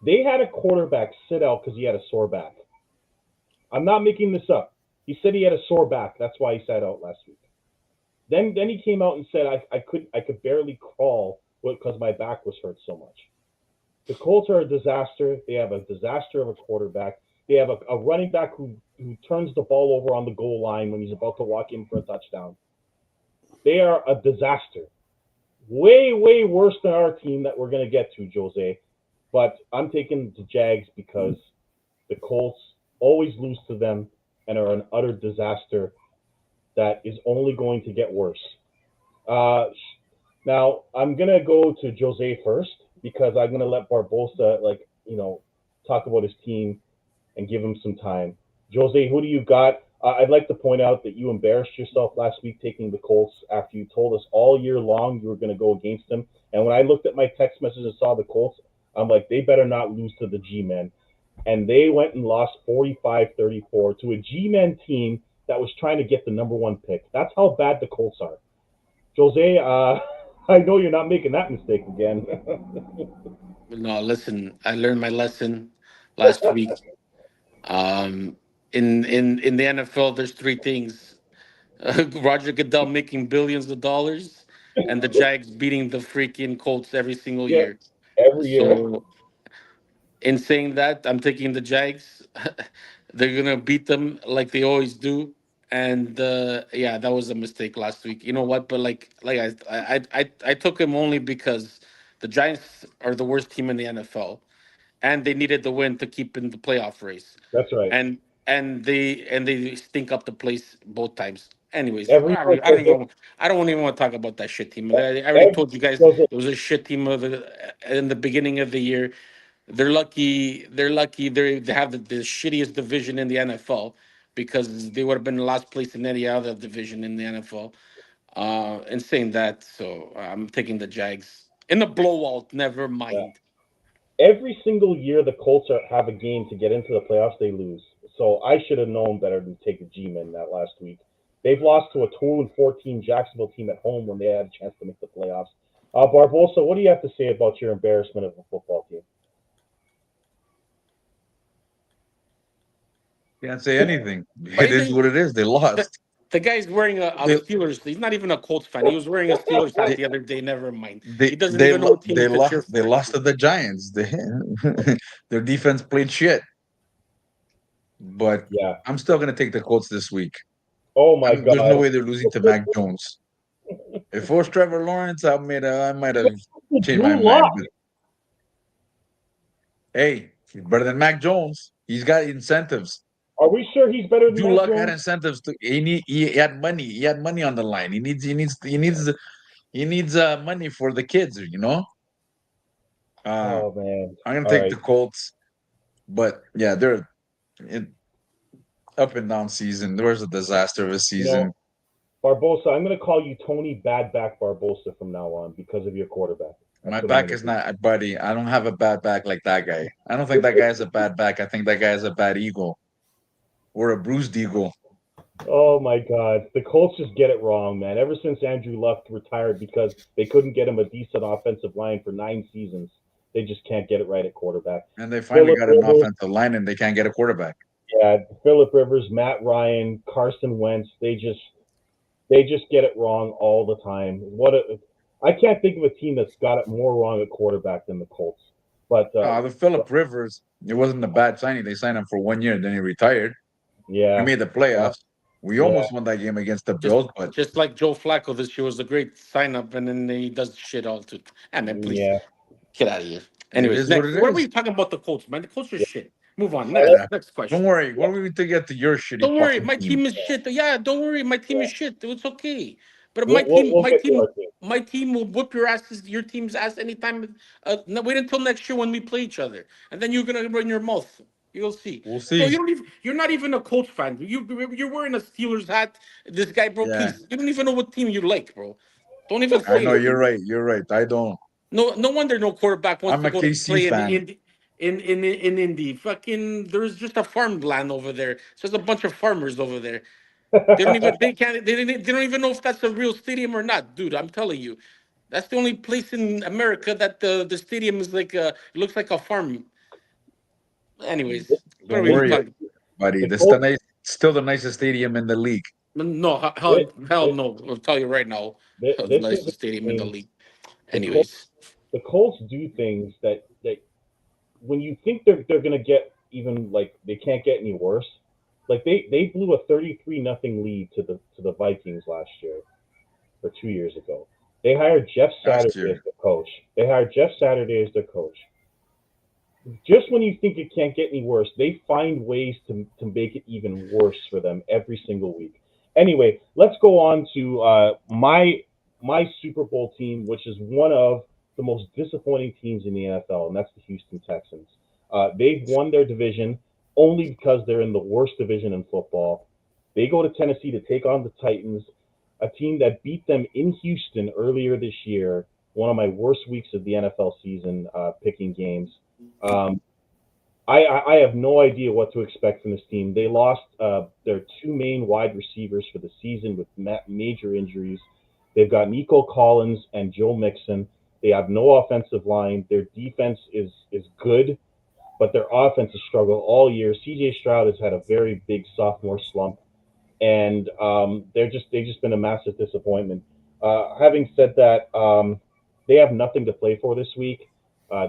they had a quarterback sit out because he had a sore back. I'm not making this up. He said he had a sore back. That's why he sat out last week. Then he came out and said I could barely crawl because my back was hurt so much. The Colts are a disaster. They have a disaster of a quarterback. They have a running back who turns the ball over on the goal line when he's about to walk in for a touchdown. They are a disaster. Way, way worse than our team that we're going to get to, Jose. But I'm taking the Jags because the Colts always lose to them and are an utter disaster that is only going to get worse. Now I'm gonna go to Jose first because I'm gonna let Barbosa talk about his team and give him some time. Jose, who do you got? I'd like to point out that you embarrassed yourself last week taking the Colts after you told us all year long you were going to go against them. And when I looked at my text message and saw the Colts, I'm like, they better not lose to the G-Men. And they went and lost 45-34 to a G-Men team that was trying to get the number one pick. That's how bad the Colts are. Jose, I know you're not making that mistake again. No, listen, I learned my lesson last week. Um, in the NFL, there's three things: Roger Goodell making billions of dollars, and the Jags beating the freaking Colts every single Yeah, year. every year. So, in saying that, I'm taking the Jags. They're gonna beat them like they always do. And yeah, that was a mistake last week. You know what? But I took him only because the Giants are the worst team in the NFL, and they needed the win to keep in the playoff race. That's right. And they stink up the place both times. Anyways, Every year, I don't even want to talk about that shit team. I already every, told you guys Jose, it was a shit team in the beginning of the year. They're lucky. They're lucky. They have the shittiest division in the NFL because they would have been last place in any other division in the NFL. And saying that, so I'm taking the Jags in the blowout. Never yeah. mind. Every single year the Colts have a game to get into the playoffs, they lose. So I should have known better than to take the G-Men that last week. They've lost to a 2-14 Jacksonville team at home when they had a chance to make the playoffs. Barbosa, what do you have to say about your embarrassment of the football team? Can't say anything. But It is what it is. They lost. the guy's wearing a They Steelers. He's not even a Colts fan. He was wearing a Steelers hat they the other day. Never mind. He they doesn't they even know lo- what team they to cheer lost. They for. lost to the Giants. Their defense played shit. But Yeah. I'm still gonna take the Colts this week. Oh my There's no God. way they're losing to Mac Jones. If it was Trevor Lawrence, I might have changed my Drew Lock. mind. But hey, he's better than Mac Jones. He's got incentives. Are we sure he's better than Drew Mac Luck had Jones? incentives to he had money. He had money on the line. He needs money for the kids, you know? Uh Oh man. I'm gonna All take right. the Colts, but yeah, they're in up and down season. There was a disaster of a You season. know, Barbosa, I'm going to call you Tony Badback Barbosa from now on because of your quarterback. That's My what I'm back gonna is do. not, buddy. I don't have a bad back like that guy. I don't think that guy has a bad back. I think that guy has a bad ego or a bruised ego. Oh my God, the Colts just get it wrong, man. Ever since Andrew Luck retired because they couldn't get him a decent offensive line for 9 seasons, they just can't get it right at quarterback. And they finally Philip got an Rivers, offensive line and they can't get a quarterback. yeah, Philip Rivers, Matt Ryan, Carson Wentz, they just get it wrong all the time. I can't think of a team that's got it more wrong at quarterback than the Colts. But The Philip Rivers, it wasn't a bad signing. They signed him for 1 year and then he retired. We yeah, made the playoffs. We Yeah. almost won that game against the Just Bills, but just like Joe Flacco this year was a great sign up, and then he does shit all too. And then please yeah. get out of here. it Anyways, is what next. it What are is. we talking about the Colts, man? The Colts are shit. Move on. Yeah. Next Don't question. worry. What are we to get to your shitty Don't worry, fucking my team? team is shit. Yeah, don't worry, my team Yeah. is shit. It's okay. But We'll get to our team. my team will whip your asses, your team's ass anytime. No, wait until next year when we play each other, and then you're gonna run your mouth. You'll see. We'll Bro, see. you're not even a Colts fan. You're wearing a Steelers hat. This guy, bro, Yeah, please. You don't even know what team you like, bro. Don't even I say know it. you're right. You're right. I don't. No wonder no quarterback wants I'm to a go to KC play fan. in Indy. Fucking, there's just a farmland over there. It's just a bunch of farmers over there. They don't even know if that's a real stadium or not, dude. I'm telling you, that's the only place in America that the stadium is like it looks like a farm. Anyways, what are Don't we worry, talking? buddy. The This Colts, still the nicest stadium in the league. No, this, hell no. I'll tell you right now, the this is nicest stadium in the insane. league. The Colts, Anyways, the Colts do things that when you think they're gonna get even like they can't get any worse. Like they blew a 33-0 lead to the Vikings last year or 2 years ago. They hired Jeff Last Saturday year. as their coach. They hired Jeff Saturday as their coach. Just when you think it can't get any worse, they find ways to make it even worse for them every single week. Anyway, let's go on to my my Super Bowl team, which is one of the most disappointing teams in the NFL, and that's the Houston Texans. They've won their division only because they're in the worst division in football. They go to Tennessee to take on the Titans, a team that beat them in Houston earlier this year. One of my worst weeks of the NFL season, picking games. Um, I have no idea what to expect from this team. They lost their two main wide receivers for the season with major injuries. They've got Nico Collins and Joe Mixon. They have no offensive line. Their defense is good, but their offense has struggled all year. CJ Stroud has had a very big sophomore slump, and they've just been a massive disappointment. Having said that, they have nothing to play for this week.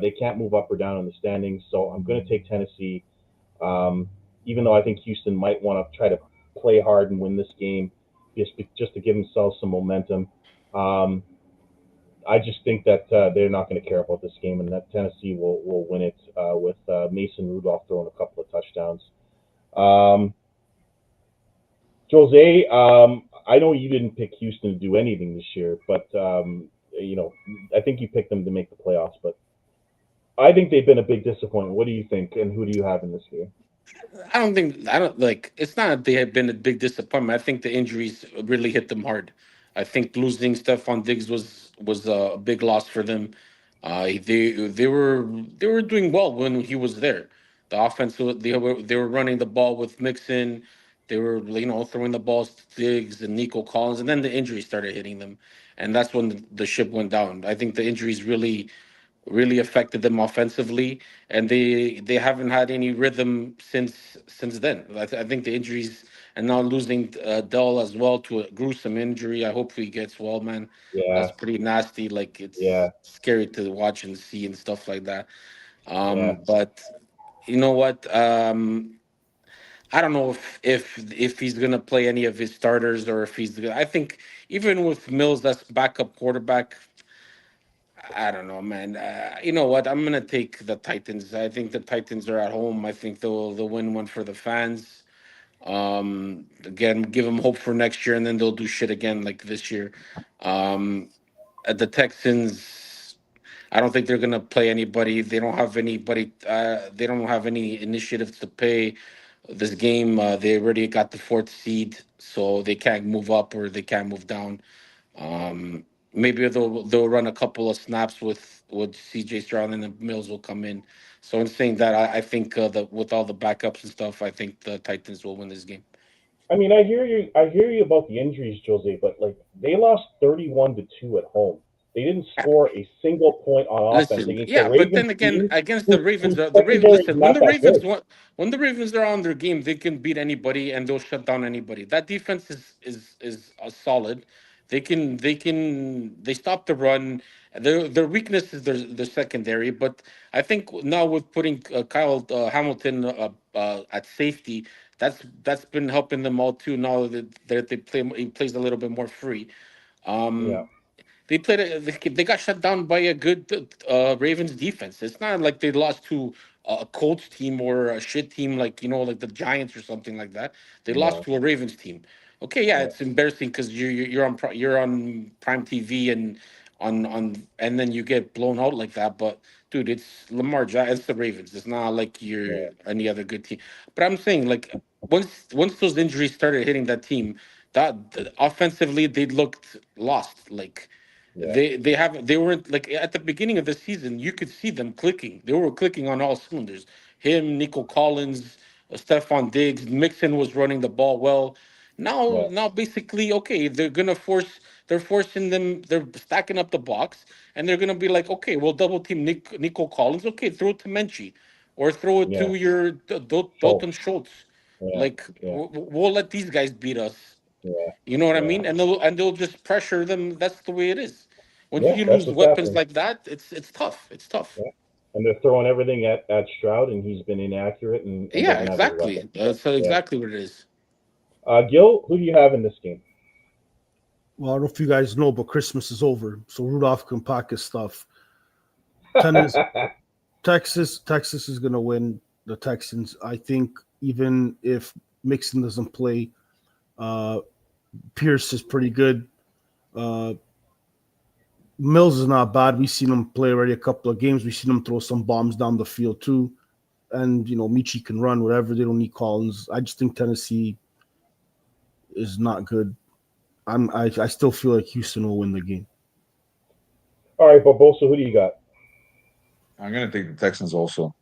They can't move up or down in the standings, so I'm going to take Tennessee. Um, Even though I think Houston might want to try to play hard and win this game, just to give themselves some momentum. Um, I just think that they're not going to care about this game, and that Tennessee will win it with Mason Rudolph throwing a couple of touchdowns. Um, Jose, I know you didn't pick Houston to do anything this year, but I think you picked them to make the playoffs. But I think they've been a big disappointment. What do you think, and who do you have in this game? I don't like it's not that they have been a big disappointment. I think the injuries really hit them hard. I think losing Stephon Diggs was a big loss for them. They were doing well when he was there. The offense they were running the ball with Mixon. They were throwing the balls to Diggs and Nico Collins, and then the injuries started hitting them, and that's when the ship went down. I think the injuries really affected them offensively, and they haven't had any rhythm since then. I think the injuries and now losing Dell as well to a gruesome injury. I hope he gets well, man. Yeah, That's pretty nasty. Like yeah, it's scary to watch and see and stuff like that. yeah. But you know what? I don't know if he's gonna play any of his starters or if he's. I think even with Mills, that's backup quarterback. I don't know, man. You know what? I'm gonna take the Titans. I think the Titans are at home. I think they'll win one for the fans. Again, give them hope for next year, and then they'll do shit again like this year. Um, the Texans, I don't think they're gonna play anybody. They don't have anybody. They don't have any initiatives to pay this game. They already got the fourth seed, so they can't move up or they can't move down. Maybe they'll run a couple of snaps with CJ Stroud and then Mills will come in. So in saying that, I think that with all the backups and stuff, I think the Titans will win this game. I mean, I hear you. I hear you about the injuries, Jose, but like they lost 31-2 at home. They didn't score a single point on offense Listen, against the yeah, but Ravens then again, team, against the Ravens, whose the Ravens. secondary is Listen, not that good. when the Ravens are on their game, they can beat anybody and they'll shut down anybody. That defense is solid. They stop the run. Their weakness is their secondary, but I think now with putting Kyle Hamilton at safety, that's been helping them all too. Now that he plays a little bit more free. Yeah, Um, they got shut down by a good Ravens defense. It's not like they lost to a Colts team or a shit team like like the Giants or something like that. They lost no, to a Ravens team. Okay, yeah, yeah, it's embarrassing because you're on Prime TV and and then you get blown out like that. But dude, it's It's the Ravens. It's not like you're yeah, any other good team. But I'm saying like once those injuries started hitting that team, offensively they looked lost. Like yeah, they weren't like at the beginning of the season you could see them clicking. They were clicking on all cylinders. Him, Nico Collins, Stephon Diggs, Mixon was running the ball well. yeah, Now basically okay, they're forcing them, they're stacking up the box and they're gonna be like, okay, we'll double team Nico Collins. Okay, throw it to Menchie or throw it yeah. to your Dalton Schultz. Schultz. Yeah, Like yeah, we'll let these guys beat us. yeah, You know what I yeah, mean? And they'll just pressure them. That's the way it is. Once yeah. you That's lose what's weapons happening. like that, it's tough. It's tough. Yeah, and they're throwing everything at Stroud, and he's been inaccurate and Yeah, doesn't have his weapons. exactly. So, That's yeah. exactly what it is. Gil, who do you have in this game? Well, I don't know if you guys know, but Christmas is over, so Rudolph can pack his stuff. Tennis, Texas is going to win the Texans. I think even if Mixon doesn't play, uh, Pierce is pretty good. Uh, Mills is not bad. We've seen him play already a couple of games. We've seen him throw some bombs down the field too. And Michi can run whatever. They don't need Collins. I just think Tennessee is not good. I still feel like Houston will win the game. All right, Barbosa, who do you got? I'm gonna take the Texans also.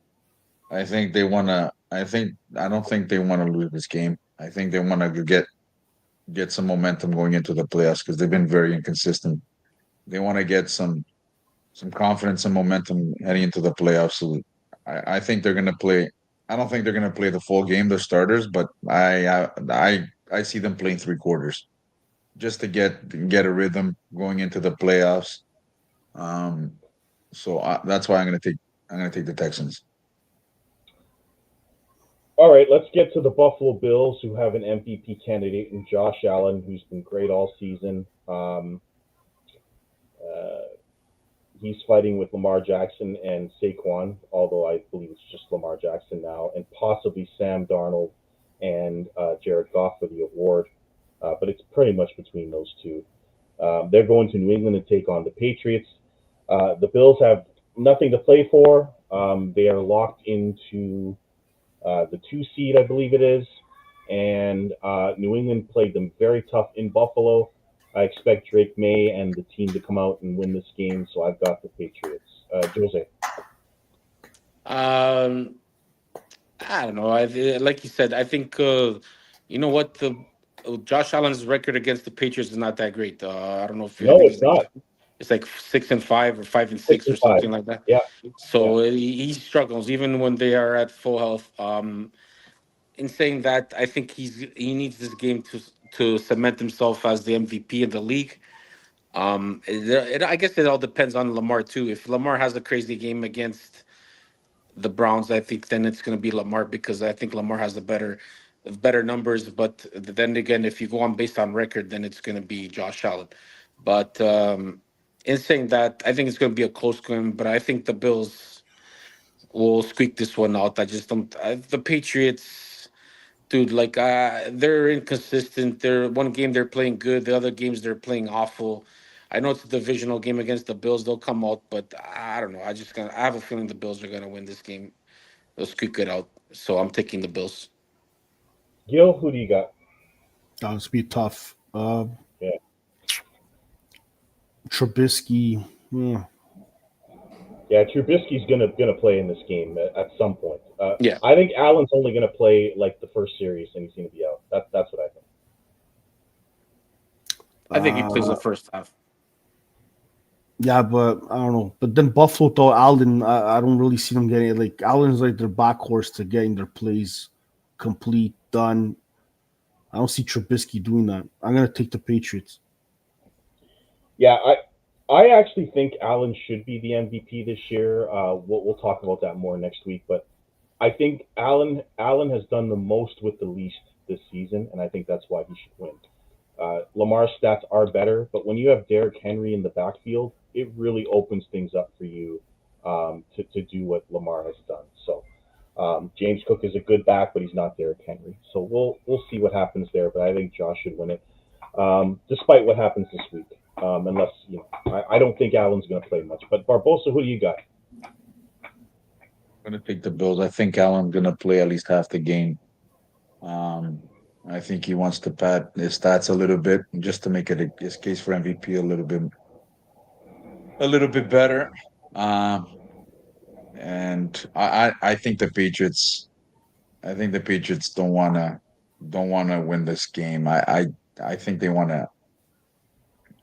I think they wanna. I don't think they want to lose this game. I think they want to get some momentum going into the playoffs because they've been very inconsistent. They want to get some confidence and momentum heading into the playoffs. So I think they're gonna play. I don't think they're gonna play the full game, the starters, but I see them playing three quarters just to get a rhythm going into the playoffs. Um, so that's why I'm gonna take the Texans. All right, let's get to the Buffalo Bills, who have an MVP candidate in Josh Allen, who's been great all season. Uh, he's fighting with Lamar Jackson and Saquon, although I believe it's just Lamar Jackson now, and possibly Sam Darnold and Jared Goff for the award. But it's pretty much between those two. They're going to New England to take on the Patriots. The Bills have nothing to play for. They are locked into the 2 seed, I believe it is. And New England played them very tough in Buffalo. I expect Drake May and the team to come out and win this game, so I've got the Patriots. Jose. I don't know. Like you said, I think you know what Josh Allen's record against the Patriots is not that great. I don't know if I No, think it's not. it's like 6-5 or 5-6 6 or and 5. something like that. Yeah. So he struggles even when they are at full health. In saying that, I think he needs this game to cement himself as the MVP of the league. I guess it all depends on Lamar too. If Lamar has a crazy game against the Browns, I think then it's going to be Lamar because I think Lamar has the better numbers. But then again, if you go on based on record, then it's going to be Josh Allen. But in saying that, I think it's going to be a close game. But I think the Bills will squeak this one out. I just don't. The Patriots, dude, like they're inconsistent. They're one game they're playing good, the other games they're playing awful. I know it's a divisional game against the Bills. They'll come out, but I don't know. I have a feeling the Bills are gonna win this game. They'll squeak it out. So I'm taking the Bills. Gil, who do you got? It's be tough. Yeah. Trubisky. Yeah, Trubisky's gonna play in this game at some point. Yeah. I think Allen's only gonna play like the first series, and he's gonna be out. That's what I think. I think he plays the first half. Yeah, but I don't know. But then Buffalo, though, Allen, I don't really see them getting it. Like, Allen's like their back horse to getting their plays complete, done. I don't see Trubisky doing that. I'm going to take the Patriots. Yeah, I actually think Allen should be the MVP this year. We'll talk about that more next week. But I think Allen has done the most with the least this season, and I think that's why he should win. Lamar's stats are better, but when you have Derrick Henry in the backfield, it really opens things up for you to do what Lamar has done. So James Cook is a good back, but he's not Derrick Henry. So we'll see what happens there. But I think Josh should win it, despite what happens this week. Unless I don't think Allen's going to play much. But Barbosa, who do you got? I'm gonna take the Bills. I think Allen's gonna play at least half the game. I think he wants to pad his stats a little bit just to make his case for MVP a little bit better. And I think the Patriots. I think the Patriots don't wanna win this game. I think they wanna.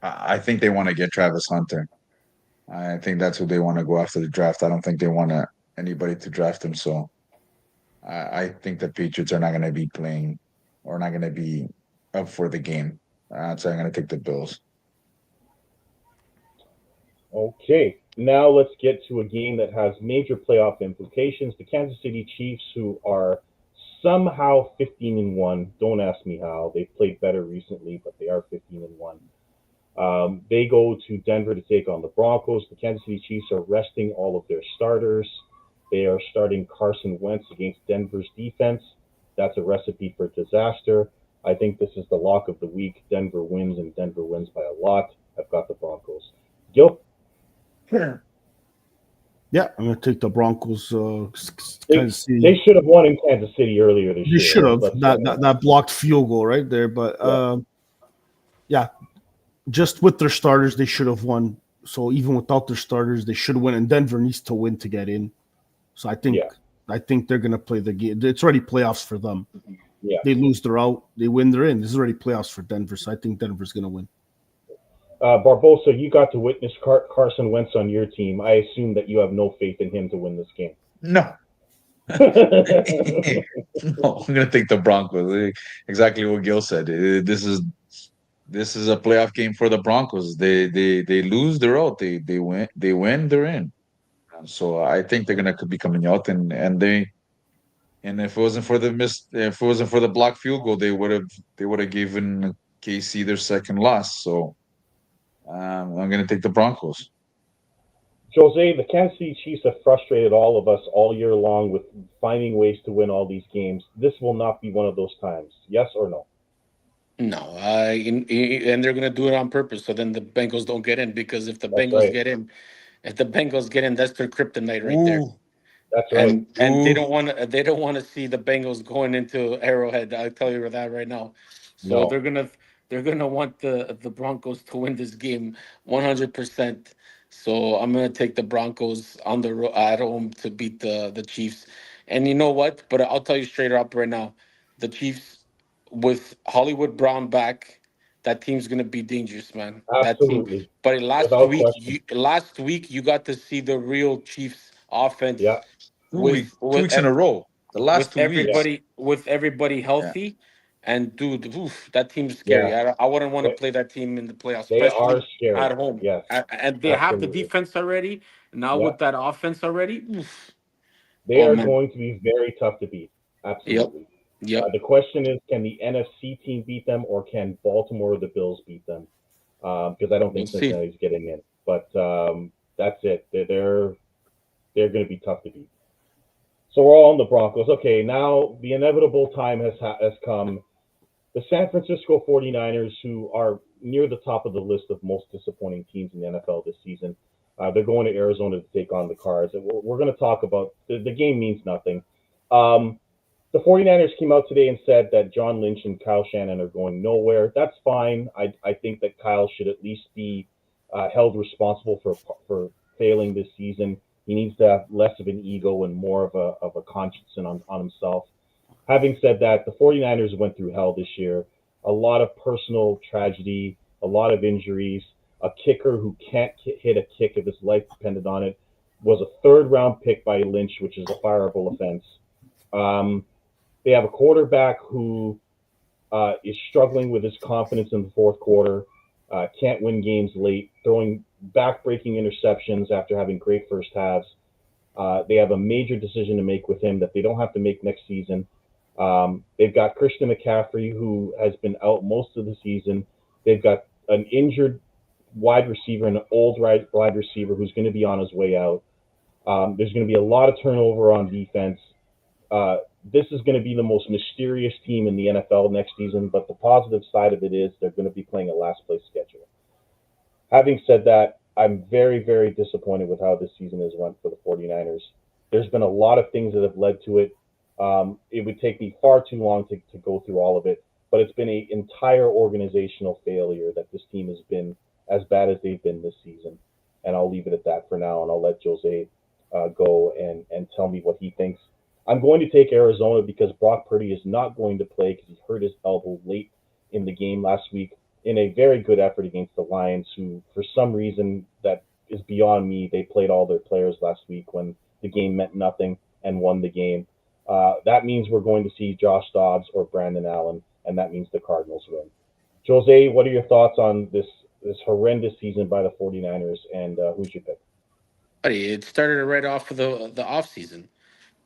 I think they want to get Travis Hunter. I think that's who they want to go after the draft. I don't think they want anybody to draft him. So I think the Patriots are not going to be playing or not going to be up for the game. So I'm going to take the Bills. Okay, now let's get to a game that has major playoff implications. The Kansas City Chiefs, who are somehow 15-1. Don't ask me how. They've played better recently, but they are 15-1. They go to Denver to take on the Broncos. The Kansas City Chiefs are resting all of their starters. They are starting Carson Wentz against Denver's defense. That's a recipe for disaster. I think this is the lock of the week. Denver wins, and Denver wins by a lot. I've got the Broncos. Gil? Yeah, I'm gonna take the Broncos. They, Kansas City. they should have won in Kansas City earlier this They year. should have Let's that blocked field goal right there, but yeah, just with their starters, they should have won. So even without their starters, they should win. And Denver needs to win to get in. So I think they're gonna play the game. It's already playoffs for them. Yeah. They lose, they're out. They win, they're in. This is already playoffs for Denver. So I think Denver's gonna win. Barbosa, you got to witness Carson Wentz on your team. I assume that you have no faith in him to win this game. No. No, I'm gonna take the Broncos. Exactly what Gil said. This is a playoff game for the Broncos. They lose, they're out. They win, they're in. So I think they're gonna be coming out and if it wasn't for the block field goal, they would have given KC their second loss. So I'm gonna take the Broncos. Jose, the Kansas City Chiefs have frustrated all of us all year long with finding ways to win all these games. This will not be one of those times. Yes or no? No, and they're gonna do it on purpose. So then the Bengals don't get in because if the That's Bengals right. get in, that's their kryptonite right there. Ooh, That's right. And they ooh. don't want to see the Bengals going into Arrowhead. I'll tell you that right now. So No. they're gonna want the Broncos to win this game 100%. So I'm gonna take the Broncos on at home to beat the Chiefs. And you know what? But I'll tell you straight up right now, the Chiefs with Hollywood Brown back, that team's gonna be dangerous, man. That team. Absolutely. But Without question. last week you got to see the real Chiefs offense Yeah. Two weeks in a row. The last 2 weeks. with everybody Yeah. healthy. And dude, that team's scary. Yeah. I wouldn't want to They, play that team in the playoffs, they are especially scary. at home. Yes. And they have the Absolutely. defense already. Now Yeah. with that offense already, They oh are man, going to be very tough to beat. yep, Absolutely. yep. The question is, can the NFC team beat them, or can Baltimore or the Bills beat them? Because I don't We'll think see. Cincinnati's getting in. But that's it. They're going to be tough to beat. So we're all on the Broncos. Okay, now the inevitable time has come. The San Francisco 49ers, who are near the top of the list of most disappointing teams in the NFL this season, they're going to Arizona to take on the Cards. And we're going to talk about the game means nothing. The 49ers came out today and said that John Lynch and Kyle Shanahan are going nowhere. That's fine. I think that Kyle should at least be held responsible for failing this season. He needs to have less of an ego and more of a conscience on himself. Having said that, the 49ers went through hell this year. A lot of personal tragedy, a lot of injuries, a kicker who can't hit a kick if his life depended on it, was a third-round pick by Lynch, which is a fireable offense. They have a quarterback who is struggling with his confidence in the fourth quarter, can't win games late, throwing back-breaking interceptions after having great first halves. They have a major decision to make with him that they don't have to make next season. They've got Christian McCaffrey, who has been out most of the season. They've got an injured wide receiver and an old wide receiver who's going to be on his way out. There's going to be a lot of turnover on defense. This is going to be the most mysterious team in the NFL next season, but the positive side of it is they're going to be playing a last-place schedule. Having said that, I'm very, very disappointed with how this season has went for the 49ers. There's been a lot of things that have led to it. It would take me far too long to go through all of it, but it's been an entire organizational failure that this team has been as bad as they've been this season. And I'll leave it at that for now, and I'll let Jose go and tell me what he thinks. I'm going to take Arizona because Brock Purdy is not going to play because he hurt his elbow late in the game last week in a very good effort against the Lions, who, for some reason that is beyond me, they played all their players last week when the game meant nothing and won the game. That means we're going to see Josh Dobbs or Brandon Allen, and that means the Cardinals win. Jose, what are your thoughts on this horrendous season by the 49ers, and who's your pick? Buddy, it started right off of the off season.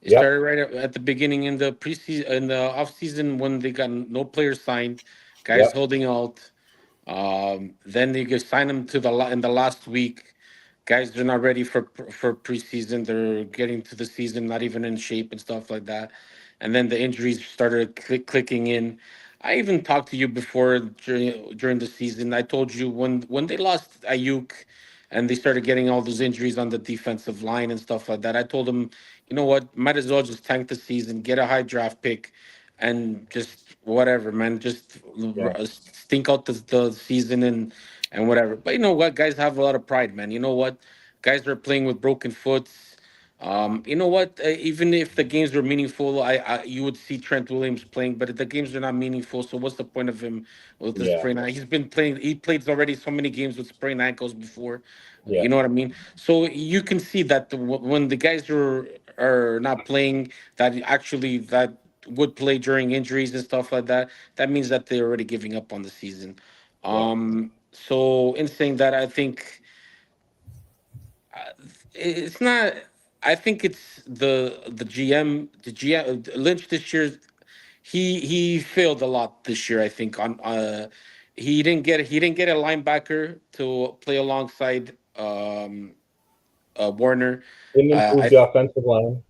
It Yep. started right at the beginning in the preseason, in the off season when they got no players signed, guys Yep. holding out. Then they could sign them to in the last week. Guys, they're not ready for preseason. They're getting to the season, not even in shape and stuff like that. And then the injuries started clicking in. I even talked to you before during the season. I told you when they lost Ayuk and they started getting all those injuries on the defensive line and stuff like that. I told them, you know what, might as well just tank the season, get a high draft pick, and just whatever, man, just Yeah. stink out the season and whatever. But you know what, guys have a lot of pride, man. You know what, guys are playing with broken foots. You know what? Even if the games were meaningful, you would see Trent Williams playing, but the games are not meaningful. So what's the point of him with this Yeah. sprain? He's been playing. He played already so many games with sprained ankles before. Yeah. You know what I mean? So you can see that when the guys are not playing, that actually that would play during injuries and stuff like that. That means that they're already giving up on the season. Yeah. So in saying that, I think it's not. I think it's the GM, the GM Lynch this year. He failed a lot this year. I think on he didn't get a linebacker to play alongside Warner. Didn't improve I the offensive line.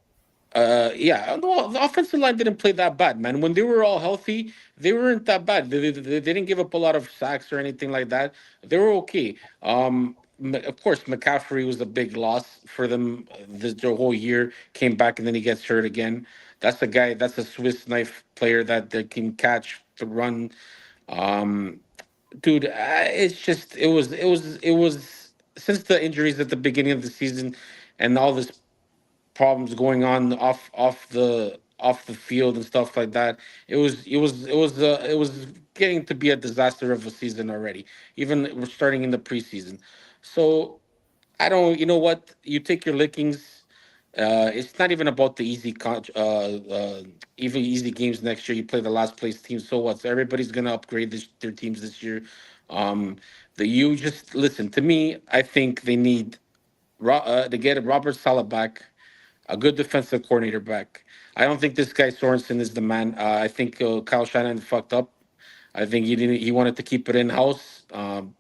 Yeah, no, the offensive line didn't play that bad, man. When they were all healthy, they weren't that bad. They didn't give up a lot of sacks or anything like that. They were okay. Of course, McCaffrey was a big loss for them the whole year. Came back and then he gets hurt again. That's a guy. That's a Swiss knife player that they can catch to run. Um, Dude, it's just it was since the injuries at the beginning of the season and all this problems going on off the field and stuff like that. It was getting to be a disaster of a season already. Even we're starting in the preseason. So I don't. You know what? You take your lickings. It's not even about the even easy games next year. You play the last place team, so what? So everybody's gonna upgrade their teams this year. Um, you just listen to me. I think they need to get Robert Salah back, a good defensive coordinator back. I don't think this guy Sorensen is the man. I think Kyle Shanahan fucked up. I think he didn't. He wanted to keep it in house. And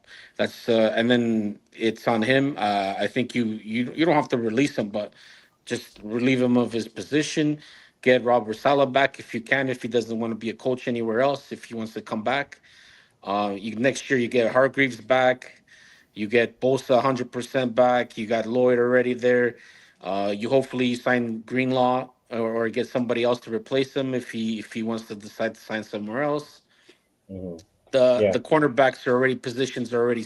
then it's on him. I think you don't have to release him, but just relieve him of his position. Get Robert Salah back if you can. If he doesn't want to be a coach anywhere else, if he wants to come back, next year you get Hargreaves back. You get Bosa 100% back. You got Lloyd already there. You hopefully sign Greenlaw or get somebody else to replace him if he wants to decide to sign somewhere else. Hmm. The Yeah. cornerbacks are already positions are already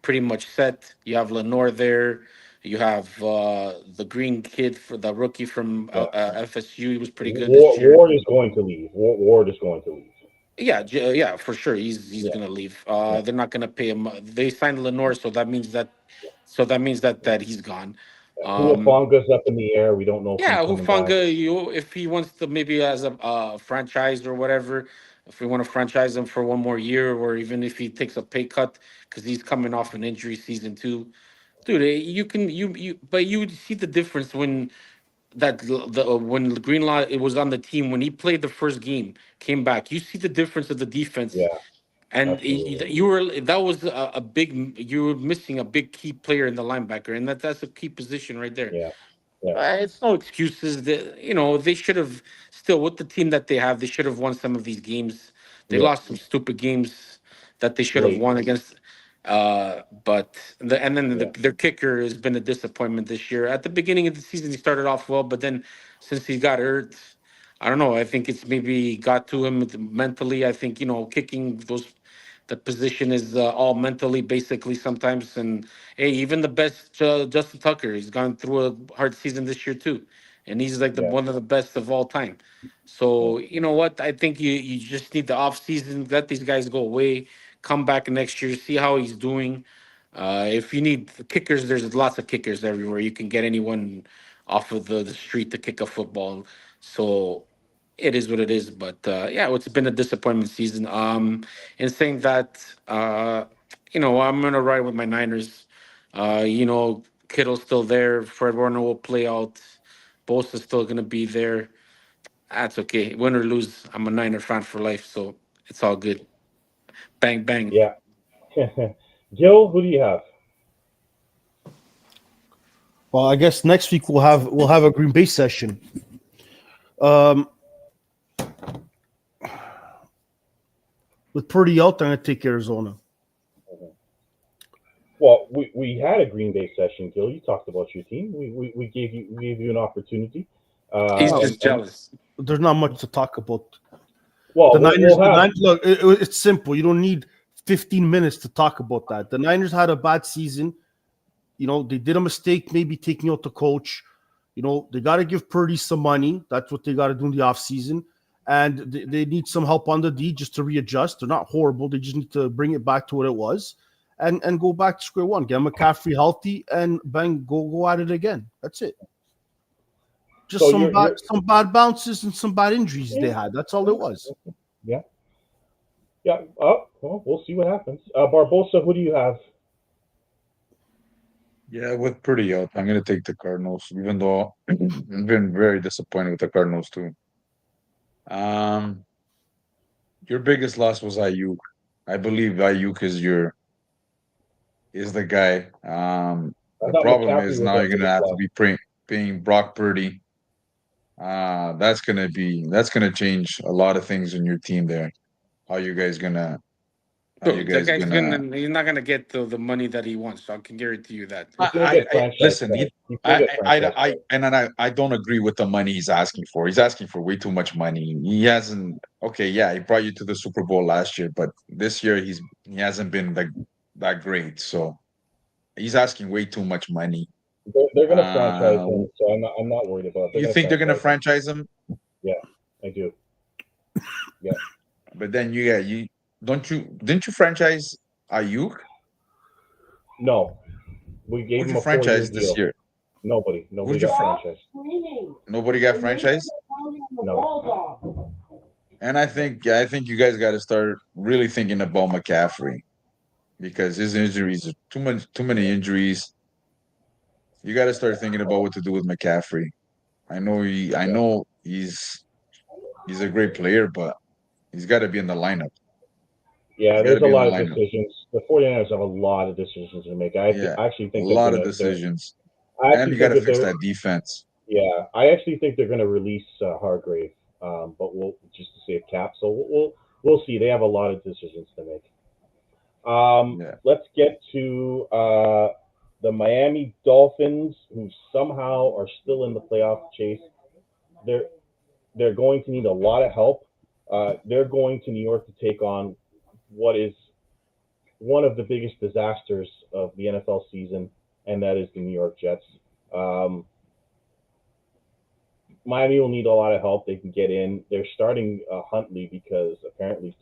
pretty much set. You have Lenore there. You have the green kid for the rookie from Yeah. FSU. He was pretty good this year. Ward is going to leave. Ward is going to leave. Yeah, yeah, for sure. He's Yeah. gonna leave. Yeah. They're not gonna pay him. They signed Lenore, so that means that he's gone. Um, Huafonga's up in the air. We don't know if he's yeah, coming back. Hufanga, if he wants to maybe as a franchise or whatever, if we want to franchise him for one more year, or even if he takes a pay cut because he's coming off an injury season too, dude, you can but you would see the difference when Greenlaw it was on the team when he played the first game, came back. You see the difference of the defense, Yeah. and Absolutely. that was a big. You were missing a big key player in the linebacker, and that's a key position right there. Yeah. Yeah. It's no excuses. They should have still with the team that they have. They should have won some of these games. They Yeah. lost some stupid games that they should have Late. won against. But and then Yeah. their kicker has been a disappointment this year. At the beginning of the season, he started off well, but then since he got hurt, I don't know. I think it's maybe got to him mentally. I think kicking the position is all mentally basically sometimes. And hey, even the best Justin Tucker, he's gone through a hard season this year too, and he's like Yeah. one of the best of all time. Yeah. So you know what? I think you just need the off season. Let these guys go away. Come back next year. See how he's doing. If you need kickers, there's lots of kickers everywhere. You can get anyone off of the street to kick a football. So it is what it is. But yeah, it's been a disappointment season. In saying that, I'm gonna ride with my Niners. Kittle's still there. Fred Warner will play out. Bosa's still gonna be there. That's okay. Win or lose, I'm a Niner fan for life, so it's all good. Bang bang. Yeah. Gil, who do you have? Well, I guess next week we'll have a Green Bay session. With Purdy out, I'm gonna take Arizona. Well, we had a Green Bay session, Gil. You talked about your team. We gave you an opportunity. He's No, just And jealous. there's not much to talk about. well, The Niners, we'll the have Niners look, it's simple. You don't need 15 minutes to talk about that. The Niners had a bad season. They did a mistake, maybe taking out the coach. They got to give Purdy some money. That's what they got to do in the offseason. And they need some help on the D just to readjust. They're not horrible. They just need to bring it back to what it was and go back to square one. Get McCaffrey healthy and bang, go at it again. That's it. Just So some bad bounces and some bad injuries they had. That's all it was. yeah. Oh, well, we'll see what happens. Barbosa, who do you have? Yeah, with pretty out, I'm gonna take the Cardinals, even though I've been very disappointed with the Cardinals too. Um, your biggest loss was Ayuk. I believe Ayuk is the guy. I The thought problem McCaffrey is was now our you're gonna biggest have to loss. be paying Brock Purdy. That's gonna change a lot of things in your team there. How you guys gonna how So you the guys guy's gonna he's not gonna get the money that he wants. So I can guarantee you that. He's gonna get I franchise listen. tag. He's gonna get franchise tag. I don't agree with the money he's asking for. He's asking for way too much money. He hasn't. Okay, yeah, he brought you to the Super Bowl last year, but this year he hasn't been that great. So he's asking way too much money. They're gonna franchise Uh, him, so I'm not worried about it. They're you gonna think they're gonna franchise him. franchise him? Yeah, I do. Yeah. But then you don't you didn't you franchise Ayuk? No, we gave Who'd him you a 4 year franchise this deal. year? Nobody Who'd you got fr- franchise. Nobody got franchised? No. And I think you guys got to start really thinking about McCaffrey because his injuries are too many injuries. You got to start thinking about what to do with McCaffrey. I Yeah. know he's a great player, but he's got to be in the lineup. Yeah, He's got to there's a be in the lot of lineup. decisions. The 49ers have a lot of decisions to make. Yeah, I actually a think lot of decisions, I and actually you got think to that fix they're that defense. yeah, I actually think they're going to release Hargrave, but we'll just to save cap. So we'll see. They have a lot of decisions to make. Yeah, Let's get to the Miami Dolphins, who somehow are still in the playoff chase. They're they're going to need a lot of help. They're going to New York to take on what is one of the biggest disasters of the NFL season, and that is the New York Jets. Um, Miami will need a lot of help. They can get in. They're starting Huntley because apparently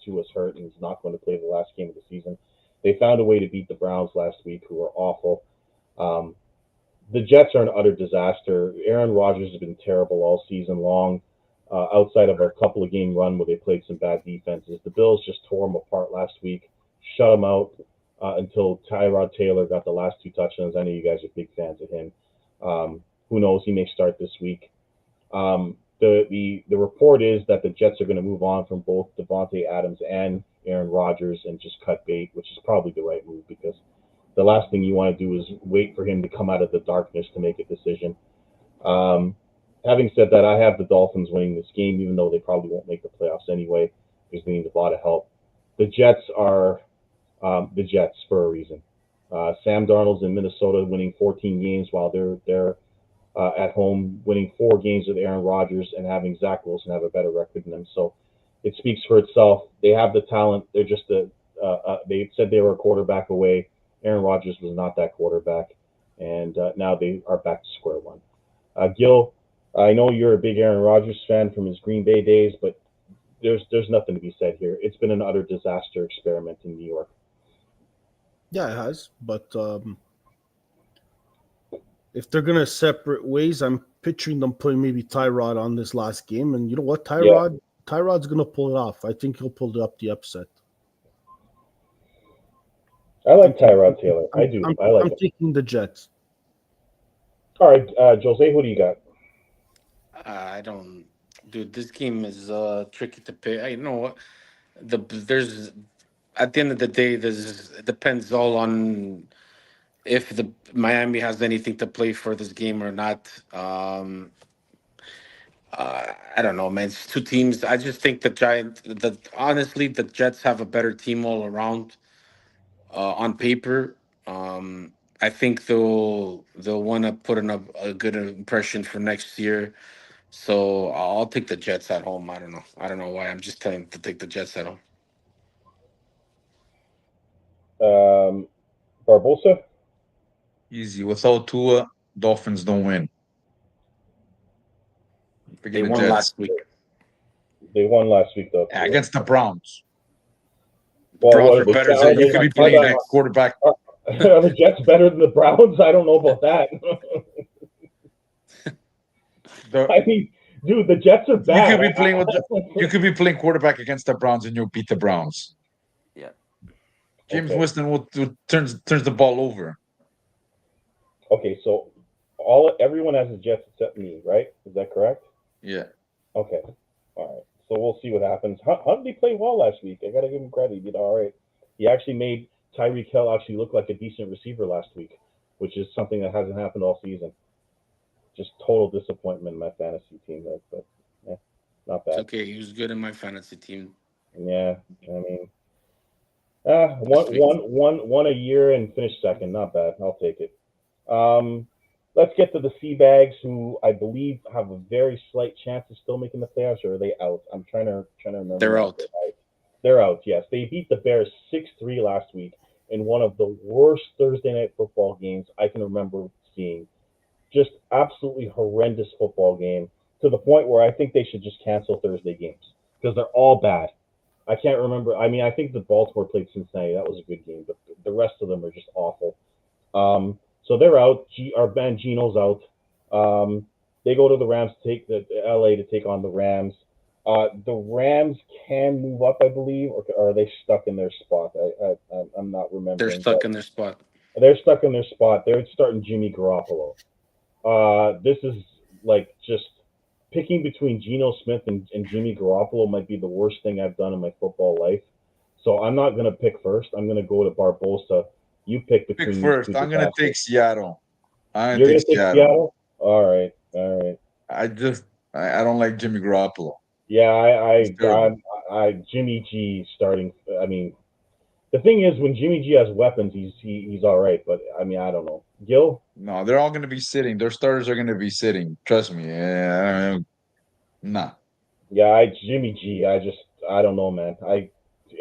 Tua's hurt and is not going to play the last game of the season. They found a way to beat the Browns last week, who are awful. Um, the Jets are an utter disaster. Aaron Rodgers has been terrible all season long, outside of a couple of game run where they played some bad defenses. The Bills just tore them apart last week, shut them out until Tyrod Taylor got the last two touchdowns. I know you guys are big fans of him. Who knows? He may start this week. The report is that the Jets are going to move on from both Devontae Adams and Aaron Rodgers and just cut bait, which is probably the right move because the last thing you want to do is wait for him to come out of the darkness to make a decision. Um, Having said that, I have the Dolphins winning this game, even though they probably won't make the playoffs anyway because they need a lot of help. The Jets are the Jets for a reason. Sam Darnold's in Minnesota winning 14 games while they're at home winning 4 games with Aaron Rodgers and having Zach Wilson have a better record than them. So it speaks for itself. They have the talent. They're just they said they were a quarterback away. Aaron Rodgers was not that quarterback, and now they are back to square one. Gil, I know you're a big Aaron Rodgers fan from his Green Bay days, but there's nothing to be said here. It's been an utter disaster experiment in New York. Yeah, it has. But if they're gonna separate ways, I'm picturing them putting maybe Tyrod on this last game, and you know what, Yeah. Tyrod's gonna pull it off. I think he'll pull up the upset. I like Tyrod Taylor. I do. I like I'm him. taking the Jets. All right, Jose, who do you got? I don't, dude. This game is tricky to pick. I know what there's at the end of the day, there's it depends all on if the Miami has anything to play for this game or not. I don't know, man. It's two teams. I just think honestly, the Jets have a better team all around on paper. I think they'll want to put in a good impression for next year. So I'll take the Jets at home. I don't know. I don't know why. I'm just telling to take the Jets at home. Barbosa. Easy. Without Tua, Dolphins don't win. They Picking the won Jets. last week. They won last week though. Against the Browns. Well, Browns what are are the better Jets? than You could be playing that quarterback. Are the Jets better than the Browns? I don't know about that. I mean, dude, the Jets are bad. You could be playing with you could be playing quarterback against the Browns and you'll beat the Browns. Yeah. James Okay. Winston will turns the ball over. Okay, so everyone has the Jets except me, right? Is that correct? Yeah. Okay. All right. So we'll see what happens. Huntley played well last week. I gotta give him credit. He did all right. He actually made Tyreek Hill actually look like a decent receiver last week, which is something that hasn't happened all season. Just total disappointment in my fantasy team, but yeah, not It's bad. okay. He was good in my fantasy team. Yeah, I mean, Last week. one a year and finished second. Not bad. I'll take it. Let's get to the Seabags, who I believe have a very slight chance of still making the playoffs, or are they out? I'm trying to remember. They're now. out. They're out. Yes, they beat the Bears 6-3 last week in one of the worst Thursday night football games I can remember seeing. Just absolutely horrendous football game, to the point where I think they should just cancel Thursday games because they're all bad. I can't remember. I mean, I think the Baltimore played Cincinnati. That was a good game, but the rest of them are just awful. So they're out. Our man Gino's out. They go to the Rams to take the LA to take on the Rams. The Rams can move up, I believe, or are they stuck in their spot? I'm not remembering. They're stuck in their spot. They're stuck in their spot. They're starting Jimmy Garoppolo. This is like just picking between Geno Smith and Jimmy Garoppolo might be the worst thing I've done in my football life. So I'm not going to pick first. I'm going to go to Barbosa. You pick between. Pick first. I'm gonna take Seattle. You're going to take Seattle? All right. I don't like Jimmy Garoppolo. Yeah, Jimmy G starting. I mean, the thing is, when Jimmy G has weapons, he's all right. But I mean, I don't know. Gil? No, they're all going to be sitting. Their starters are going to be sitting. Trust me. Nah. Yeah, Jimmy G. I don't know, man.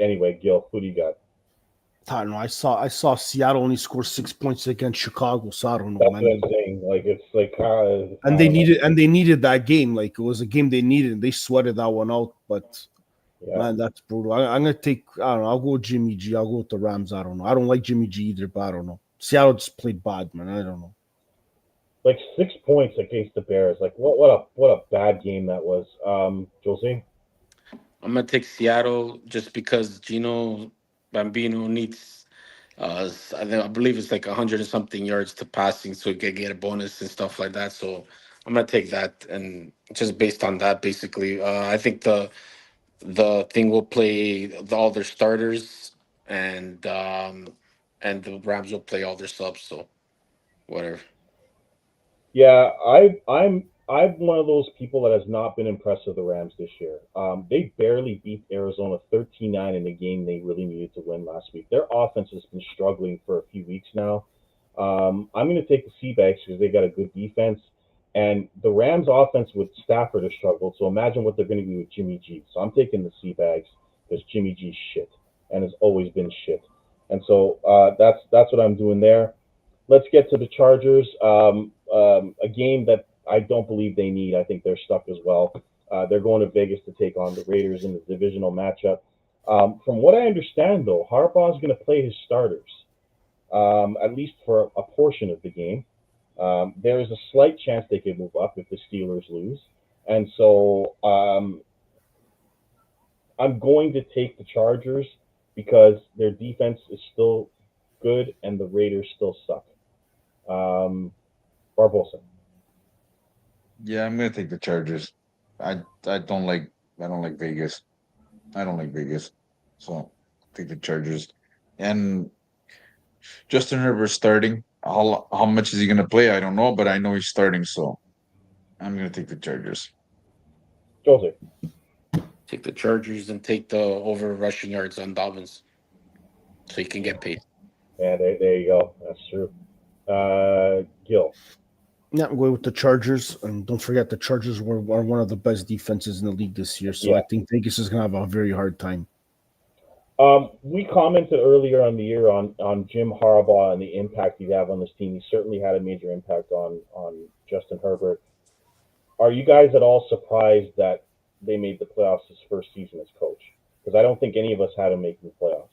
Anyway, Gil, who do you got? I don't know. I saw Seattle only score 6 points against Chicago, so I don't know, That's man. what I'm saying. Like it's like, and they needed that game. Like it was a game they needed. And they sweated that one out. But man, that's brutal. I'm gonna take. I don't know. I'll go with Jimmy G. I'll go with the Rams. I don't know. I don't like Jimmy G either, but I don't know. Seattle just played bad, man. I don't know. Like 6 points against the Bears. Like what a bad game that was. Jose? I'm gonna take Seattle just because Gino Bambino needs. I believe it's like 100 and something yards to passing, so he can get a bonus and stuff like that. So I'm gonna take that, and just based on that, basically, I think the thing will play all their starters, and the Rams will play all their subs. So whatever. Yeah, I'm one of those people that has not been impressed with the Rams this year. They barely beat Arizona 13-9 in a game they really needed to win last week. Their offense has been struggling for a few weeks now. I'm going to take the Seabags because they got a good defense. And the Rams' offense with Stafford has struggled. So imagine what they're going to do with Jimmy G. So I'm taking the Seabags because Jimmy G's shit and has always been shit. And so that's what I'm doing there. Let's get to the Chargers. A game that I don't believe they need. I think they're stuck as well. They're going to Vegas to take on the Raiders in the divisional matchup. From what I understand, though, Harbaugh is going to play his starters, at least for a portion of the game. There is a slight chance they could move up if the Steelers lose. And so I'm going to take the Chargers because their defense is still good and the Raiders still suck. Barbosa. Yeah, I'm gonna take the Chargers. I don't like Vegas. I don't like Vegas, so I'll take the Chargers. And Justin Herbert starting. How much is he gonna play? I don't know, but I know he's starting, so I'm gonna take the Chargers. Jose. Take the Chargers and take the over rushing yards on Dobbins, so he can get paid. Yeah, there you go. That's true. Gil. Yeah, I'm going with the Chargers, and don't forget the Chargers are one of the best defenses in the league this year. So Yeah. I think Vegas is going to have a very hard time. We commented earlier on the year on Jim Harbaugh and the impact he'd have on this team. He certainly had a major impact on Justin Herbert. Are you guys at all surprised that they made the playoffs his first season as coach? Because I don't think any of us had him making the playoffs.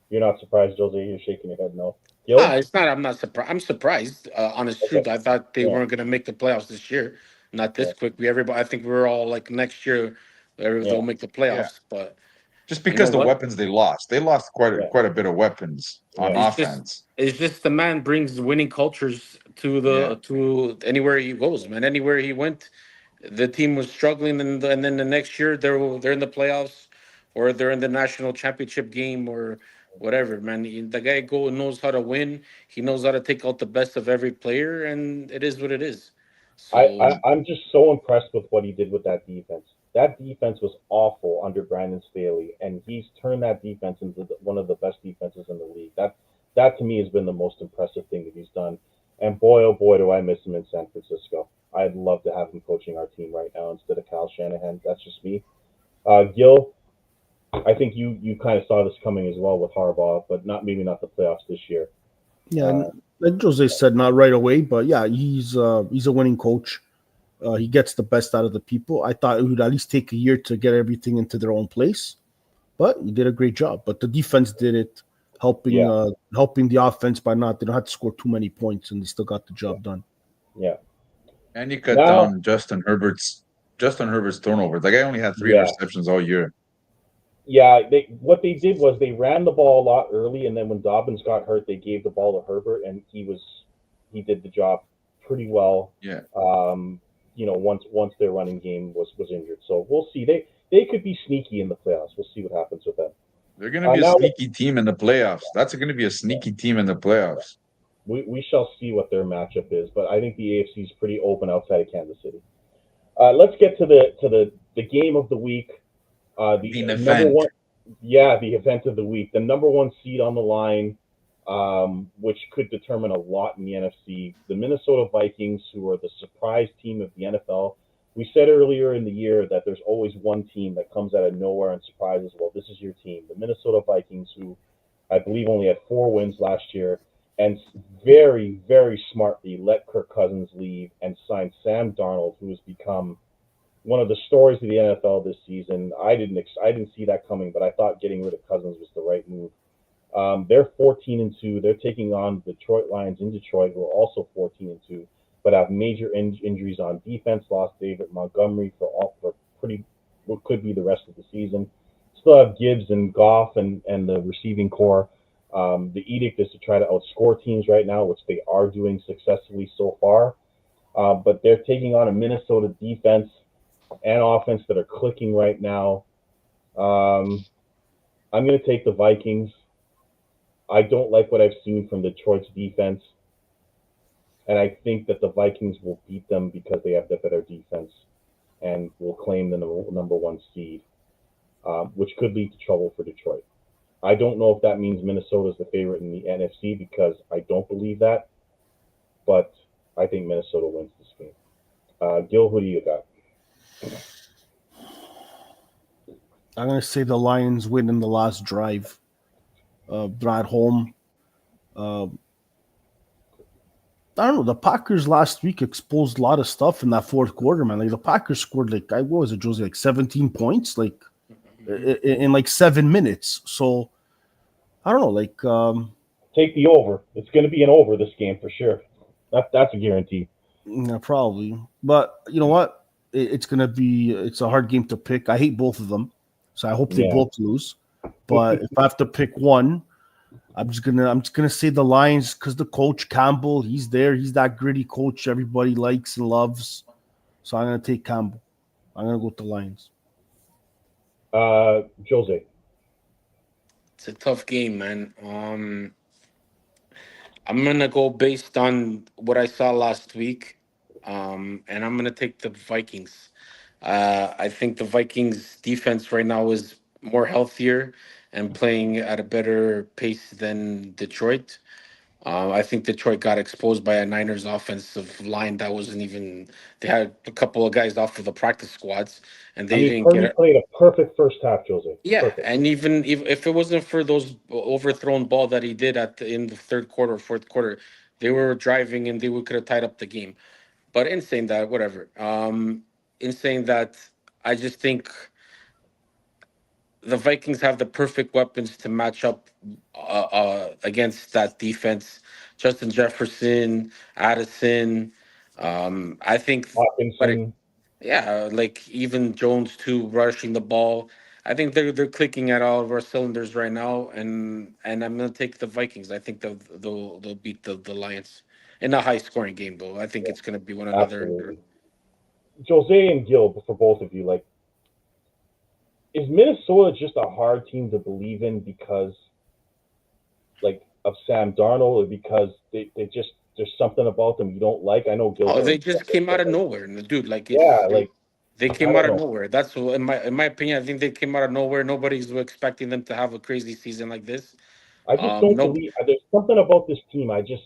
You're not surprised, Jose? You're shaking your head no. Ah, Gil? it's not. I'm not surprised. I'm surprised. Honest Okay. truth, I thought they Yeah. weren't gonna make the playoffs this year. Not Yeah. this quick. Everybody. I think we were all like next year. Yeah. They'll make the Yeah, playoffs. But just you know because the what? weapons they lost Yeah. quite a bit of weapons on Yeah. It's just. offense. It's just the man brings winning cultures to Yeah, to anywhere he goes, man. Anywhere he went, the team was struggling, and then the next year they're in the playoffs, or they're in the national championship game, or whatever. Man, the guy knows how to win. He knows how to take out the best of every player, and it is what it is. So I'm just so impressed with what he did with that defense. That defense was awful under Brandon Staley, and he's turned that defense into one of the best defenses in the league. That to me has been the most impressive thing that he's done. And boy, oh boy, do I miss him in San Francisco. I'd love to have him coaching our team right now instead of Kyle Shanahan. That's just me. Gil, I think you kind of saw this coming as well with Harbaugh, but maybe not the playoffs this year. Yeah, Uh, and like Jose said, not right away, but yeah, he's a winning coach. He gets the best out of the people. I thought it would at least take a year to get everything into their own place, but he did a great job. But the defense did it, helping yeah, helping the offense by not they don't have to score too many points, and they still got the yeah, job done. yeah. and you cut Now, down Justin Herbert's turnovers. The guy only had three yeah, interceptions all year. yeah. What they did was they ran the ball a lot early, and then when Dobbins got hurt, they gave the ball to Herbert, and he did the job pretty well. Yeah, Um, once their running game was injured, so we'll see. They could be sneaky in the playoffs. We'll see what happens with them. they're gonna be a Now sneaky team in the playoffs. That's gonna be a sneaky team in the playoffs. we shall see what their matchup is, but I think the AFC is pretty open outside of Kansas City. Let's get to the game of the week. The Number event. one, yeah, the event of the week. The number one seed on the line, which could determine a lot in the NFC. The Minnesota Vikings, who are the surprise team of the NFL. We said earlier in the year that there's always one team that comes out of nowhere and surprises. Well, this is your team, the Minnesota Vikings, who I believe only had 4 wins last year, and very, very smartly let Kirk Cousins leave and signed Sam Darnold, who has become one of the stories of the NFL this season. I didn't see that coming, but I thought getting rid of Cousins was the right move. They're 14-2. They're taking on Detroit Lions in Detroit, who are also 14-2, but have major injuries on defense. Lost David Montgomery for pretty what could be the rest of the season. Still have Gibbs and Goff and the receiving core. The edict is to try to outscore teams right now, which they are doing successfully so far. But they're taking on a Minnesota defense and offense that are clicking right now. I'm going to take the Vikings. I don't like what I've seen from Detroit's defense, and I think that the Vikings will beat them because they have the better defense and will claim the number one seed, which could lead to trouble for Detroit. I don't know if that means Minnesota is the favorite in the NFC because I don't believe that, but I think Minnesota wins this game. Gil, who do you got? I'm gonna say the Lions win in the last drive. They're at home. Uh, I don't know. The Packers last week exposed a lot of stuff in that fourth quarter, man. Like the Packers scored what was it, Josie? Like 17 points, like in like 7 minutes. So I don't know. Like Take the over. It's going to be an over this game for sure. That's a guarantee. yeah, probably. But you know what? It's a hard game to pick. I hate both of them, so I hope they Yeah. both lose. But if I have to pick one, I'm just gonna say the Lions because the coach Campbell, he's there. He's that gritty coach everybody likes and loves. So I'm gonna take Campbell. I'm gonna go with the Lions. Jose. it's a tough game, man. I'm gonna go based on what I saw last week, and I'm gonna take the Vikings. I think the Vikings defense right now is more healthier, and playing at a better pace than Detroit. I think Detroit got exposed by a Niners offensive line that wasn't even. They had a couple of guys off of the practice squads, and I they mean, didn't get Purdy it. played a perfect first half, Jose. Yeah, Perfect. and even if it wasn't for those overthrown ball that he did in the third quarter, fourth quarter, they were driving and they could have tied up the game. But in saying that, whatever. In saying that, I just think the Vikings have the perfect weapons to match up against that defense. Justin Jefferson, Addison. I think, but Hawkinson. yeah, like even Jones too, rushing the ball. I think they're clicking at all of our cylinders right now, and I'm gonna take the Vikings. I think they'll beat the Lions in a high scoring game though. I think Yeah, it's gonna be one another. absolutely. Jose and Gil, for both of you, like, is Minnesota just a hard team to believe in because, like, of Sam Darnold, or because they just there's something about them you don't like? I know Gil's Oh, they already just said this, came out but of like, nowhere, and dude, like yeah, they I came out don't of know. nowhere. That's what, in my opinion, I think they came out of nowhere. Nobody's expecting them to have a crazy season like this. I just don't No, believe there's something about this team. I just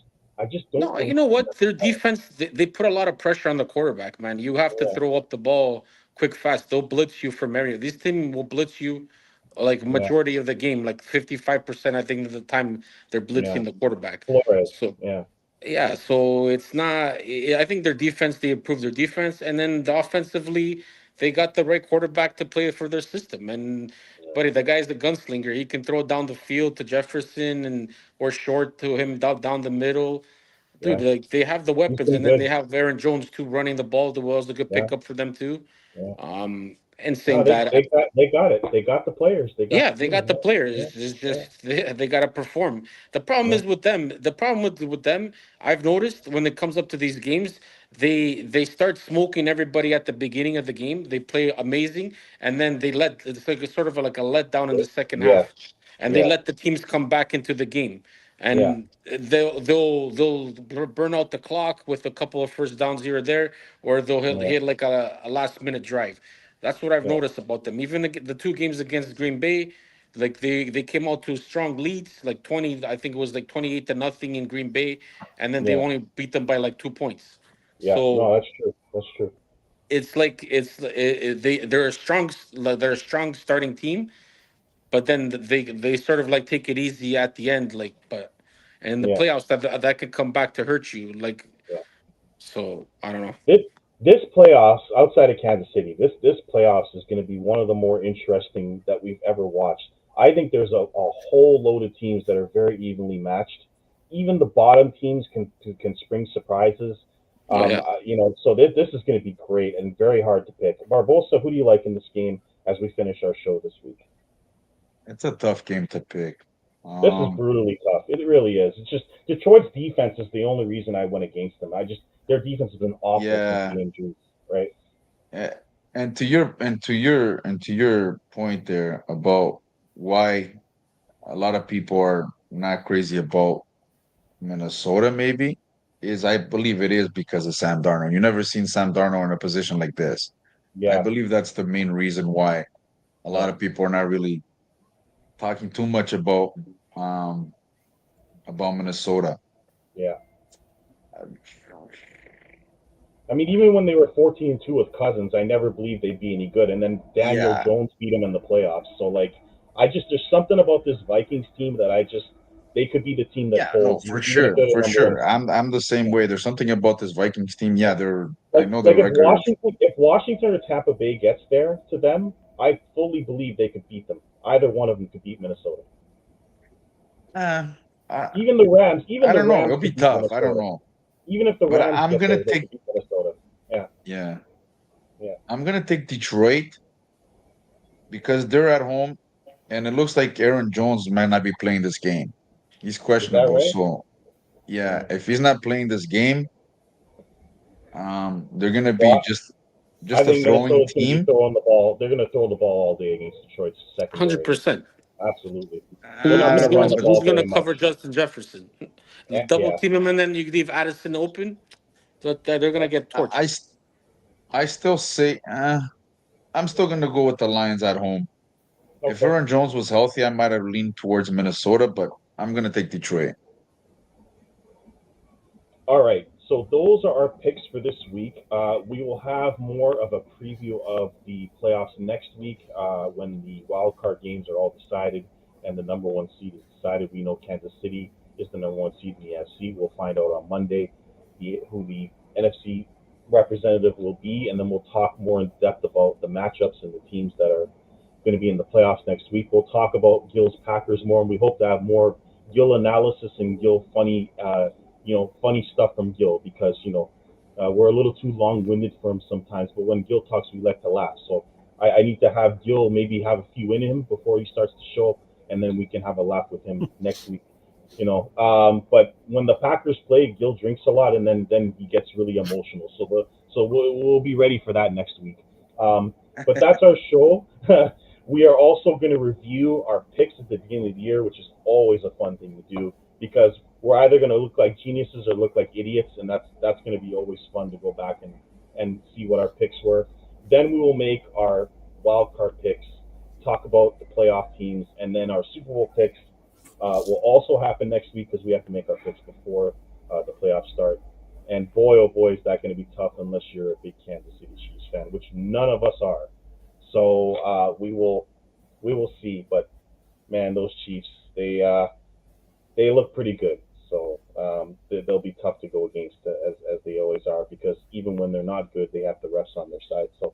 don't no, you believe know in what? them. Their defense, they put a lot of pressure on the quarterback, man. You have to Yeah, throw up the ball quick, fast. They'll blitz you from area. This team will blitz you like yeah, majority of the game, like 55%, I think, of the time they're yeah. blitzing the quarterback. Flores. So Yeah, yeah, so it's not. I think their defense, they improved their defense, and then the offensively, they got the right quarterback to play for their system. And buddy, the guy's the gunslinger. He can throw down the field to Jefferson and or short to him down the middle. Dude, yeah. like they have the He's weapons, been and then good. they have Aaron Jones too running the ball. The was a good Yeah, pickup for them too. yeah. And No, saying that, they got it. They got the players. They got yeah, the they team. got the Yeah, players. It's yeah, just they got to perform. The problem yeah, is with them. The problem with them, I've noticed when it comes up to these games, they start smoking everybody at the beginning of the game. They play amazing, and then they let it's like a sort of like a letdown in the second yes, half, and they yes, let the teams come back into the game, yeah, and they'll burn out the clock with a couple of first downs here or there, or they'll yeah, hit like a last minute drive. That's what I've yeah, noticed about them. Even the two games against Green Bay, like they came out to strong leads, like 20. I think it was like 28-0 in Green Bay, and then they yeah, only beat them by like 2 points. yeah. So No, that's true. That's true. it's like they're a strong starting team, but then they sort of like take it easy at the end, like but and in the Yeah, playoffs that could come back to hurt you, like yeah. so I don't know. This this playoffs outside of Kansas City, this playoffs is going to be one of the more interesting that we've ever watched. I think there's a whole load of teams that are very evenly matched. Even the bottom teams can spring surprises. Oh yeah. So this is going to be great and very hard to pick. Barbosa, who do you like in this game as we finish our show this week? It's a tough game to pick. This is Um, brutally tough. It really is. It's just Detroit's defense is the only reason I went against them. I just their defense has been awful since yeah, the injuries, right? eh, and to your point there about why a lot of people are not crazy about Minnesota, maybe, is I believe it is because of Sam Darnold. You never seen Sam Darnold in a position like this. I Yeah, believe that's the main reason why a lot yeah, of people are not really talking too much um about Minnesota. yeah. I mean, even when they were 14-2 with Cousins, I never believed they'd be any good. And then Daniel Yeah, Jones beat them in the playoffs. So like, there's something about this Vikings team that they could be the team that yeah, no, folds, even if they're the for number one sure. seed. I'm the same way. There's something about this Vikings team. Yeah, they're I Like know their like record is If Washington or Tampa Bay gets there to them, I fully believe they could beat them. Either one of them could beat Minnesota. uh, I Even I the don't know. Rams It'll be could beat tough. I don't Minnesota. know. Even if the But Rams I'm get gonna there, they take could beat Minnesota. Yeah, yeah, yeah. I'm gonna take Detroit because they're at home and it looks like Aaron Jones might not be playing this game. He's Is that questionable. right? So yeah, Yeah. if he's not playing this game, they're gonna be Well, I just a think throwing Minnesota's going to be team. throwing the ball. They're going to throw the ball all day against Detroit's Hundred secondary. percent. Absolutely. They're Who's not I who's going to don't know, gonna run the but who's ball gonna very cover much. Justin Jefferson? Double Yeah. team him, and then you leave Addison open. So they're gonna get I I, torched. s- I still say I'm still gonna go with the Lions at home. If Okay. Aaron Jones was healthy, I might have leaned towards Minnesota, but I'm gonna take Detroit. All right. So those are our picks for this week. We will have more of a preview of the playoffs next week when the wild card games are all decided and the number one seed is decided. We know Kansas City is the number one seed in the NFC. We'll find out on Monday who the NFC representative will be, and then we'll talk more in depth about the matchups and the teams that are going to be in the playoffs next week. We'll talk about Gil's Packers more, and we hope to have more Gil analysis and Gil funny stuff from Gil because we're a little too long-winded for him sometimes. But when Gil talks, we like to laugh. So I need to have Gil maybe have a few in him before he starts to show up, and then we can have a laugh with him next week. But when the Packers play, Gil drinks a lot, and then he gets really emotional. So we'll be ready for that next week. But that's our show. We are also going to review our picks at the beginning of the year, which is always a fun thing to do because we're either going to look like geniuses or look like idiots, and that's going to be always fun to go back and see what our picks were. Then we will make our wild card picks, talk about the playoff teams, and then our Super Bowl picks will also happen next week because we have to make our picks before the playoffs start. And boy, oh boy, is that going to be tough unless you're a big Kansas City Chiefs fan, which none of us are. So we will see. But man, those Chiefs, they look pretty good. So they'll be tough to go against as they always are because even when they're not good, they have the refs on their side. So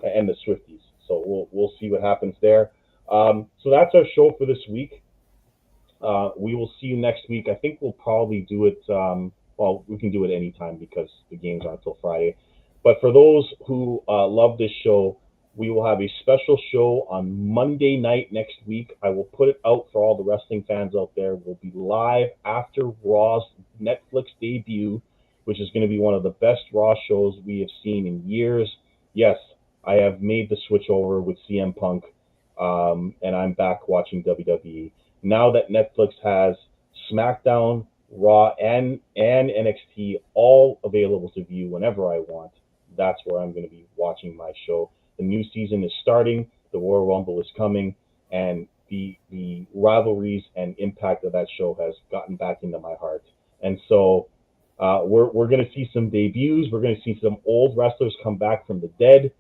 and the Swifties. So we'll see what happens there. So that's our show for this week. We will see you next week. I think we'll probably do it. Well, we can do it anytime because the games aren't until Friday. But for those who love this show, we will have a special show on Monday night next week. I will put it out for all the wrestling fans out there. We'll be live after Raw's Netflix debut, which is going to be one of the best Raw shows we have seen in years. Yes, I have made the switch over with CM Punk, and I'm back watching WWE. Now that Netflix has SmackDown, Raw, and NXT all available to view whenever I want, that's where I'm going to be watching my show. The new season is starting. The Royal Rumble is coming, and the rivalries and impact of that show has gotten back into my heart. And so we're going to see some debuts. We're going to see some old wrestlers come back from the dead,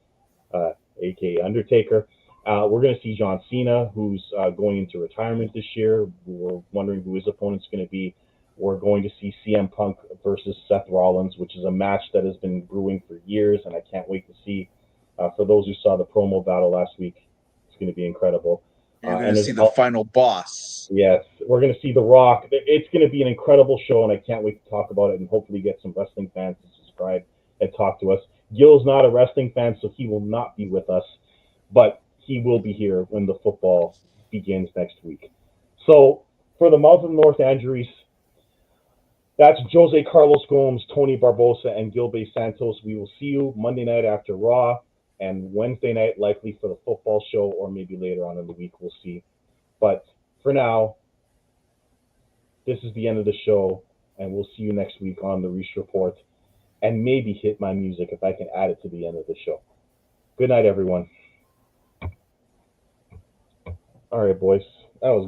aka Undertaker. We're going to see John Cena, who's going into retirement this year. We're wondering who his opponent's going to be. We're going to see CM Punk versus Seth Rollins, which is a match that has been brewing for years, and I can't wait to see. For those who saw the promo battle last week, it's going to be incredible. You're going to see the final boss. Yes, we're going to see The Rock. It's going to be an incredible show, and I can't wait to talk about it and hopefully get some wrestling fans to subscribe and talk to us. Gil's not a wrestling fan, so he will not be with us, but he will be here when the football begins next week. So for the Mouth of the North Andrews, that's Jose Carlos Gomes, Tony Barbosa, and Gilbert Santos. We will see you Monday night after Raw and Wednesday night likely for the football show or maybe later on in the week. We'll see. But for now, this is the end of the show, and we'll see you next week on the Reese Report and maybe hit my music if I can add it to the end of the show. Good night, everyone. All right, boys. That was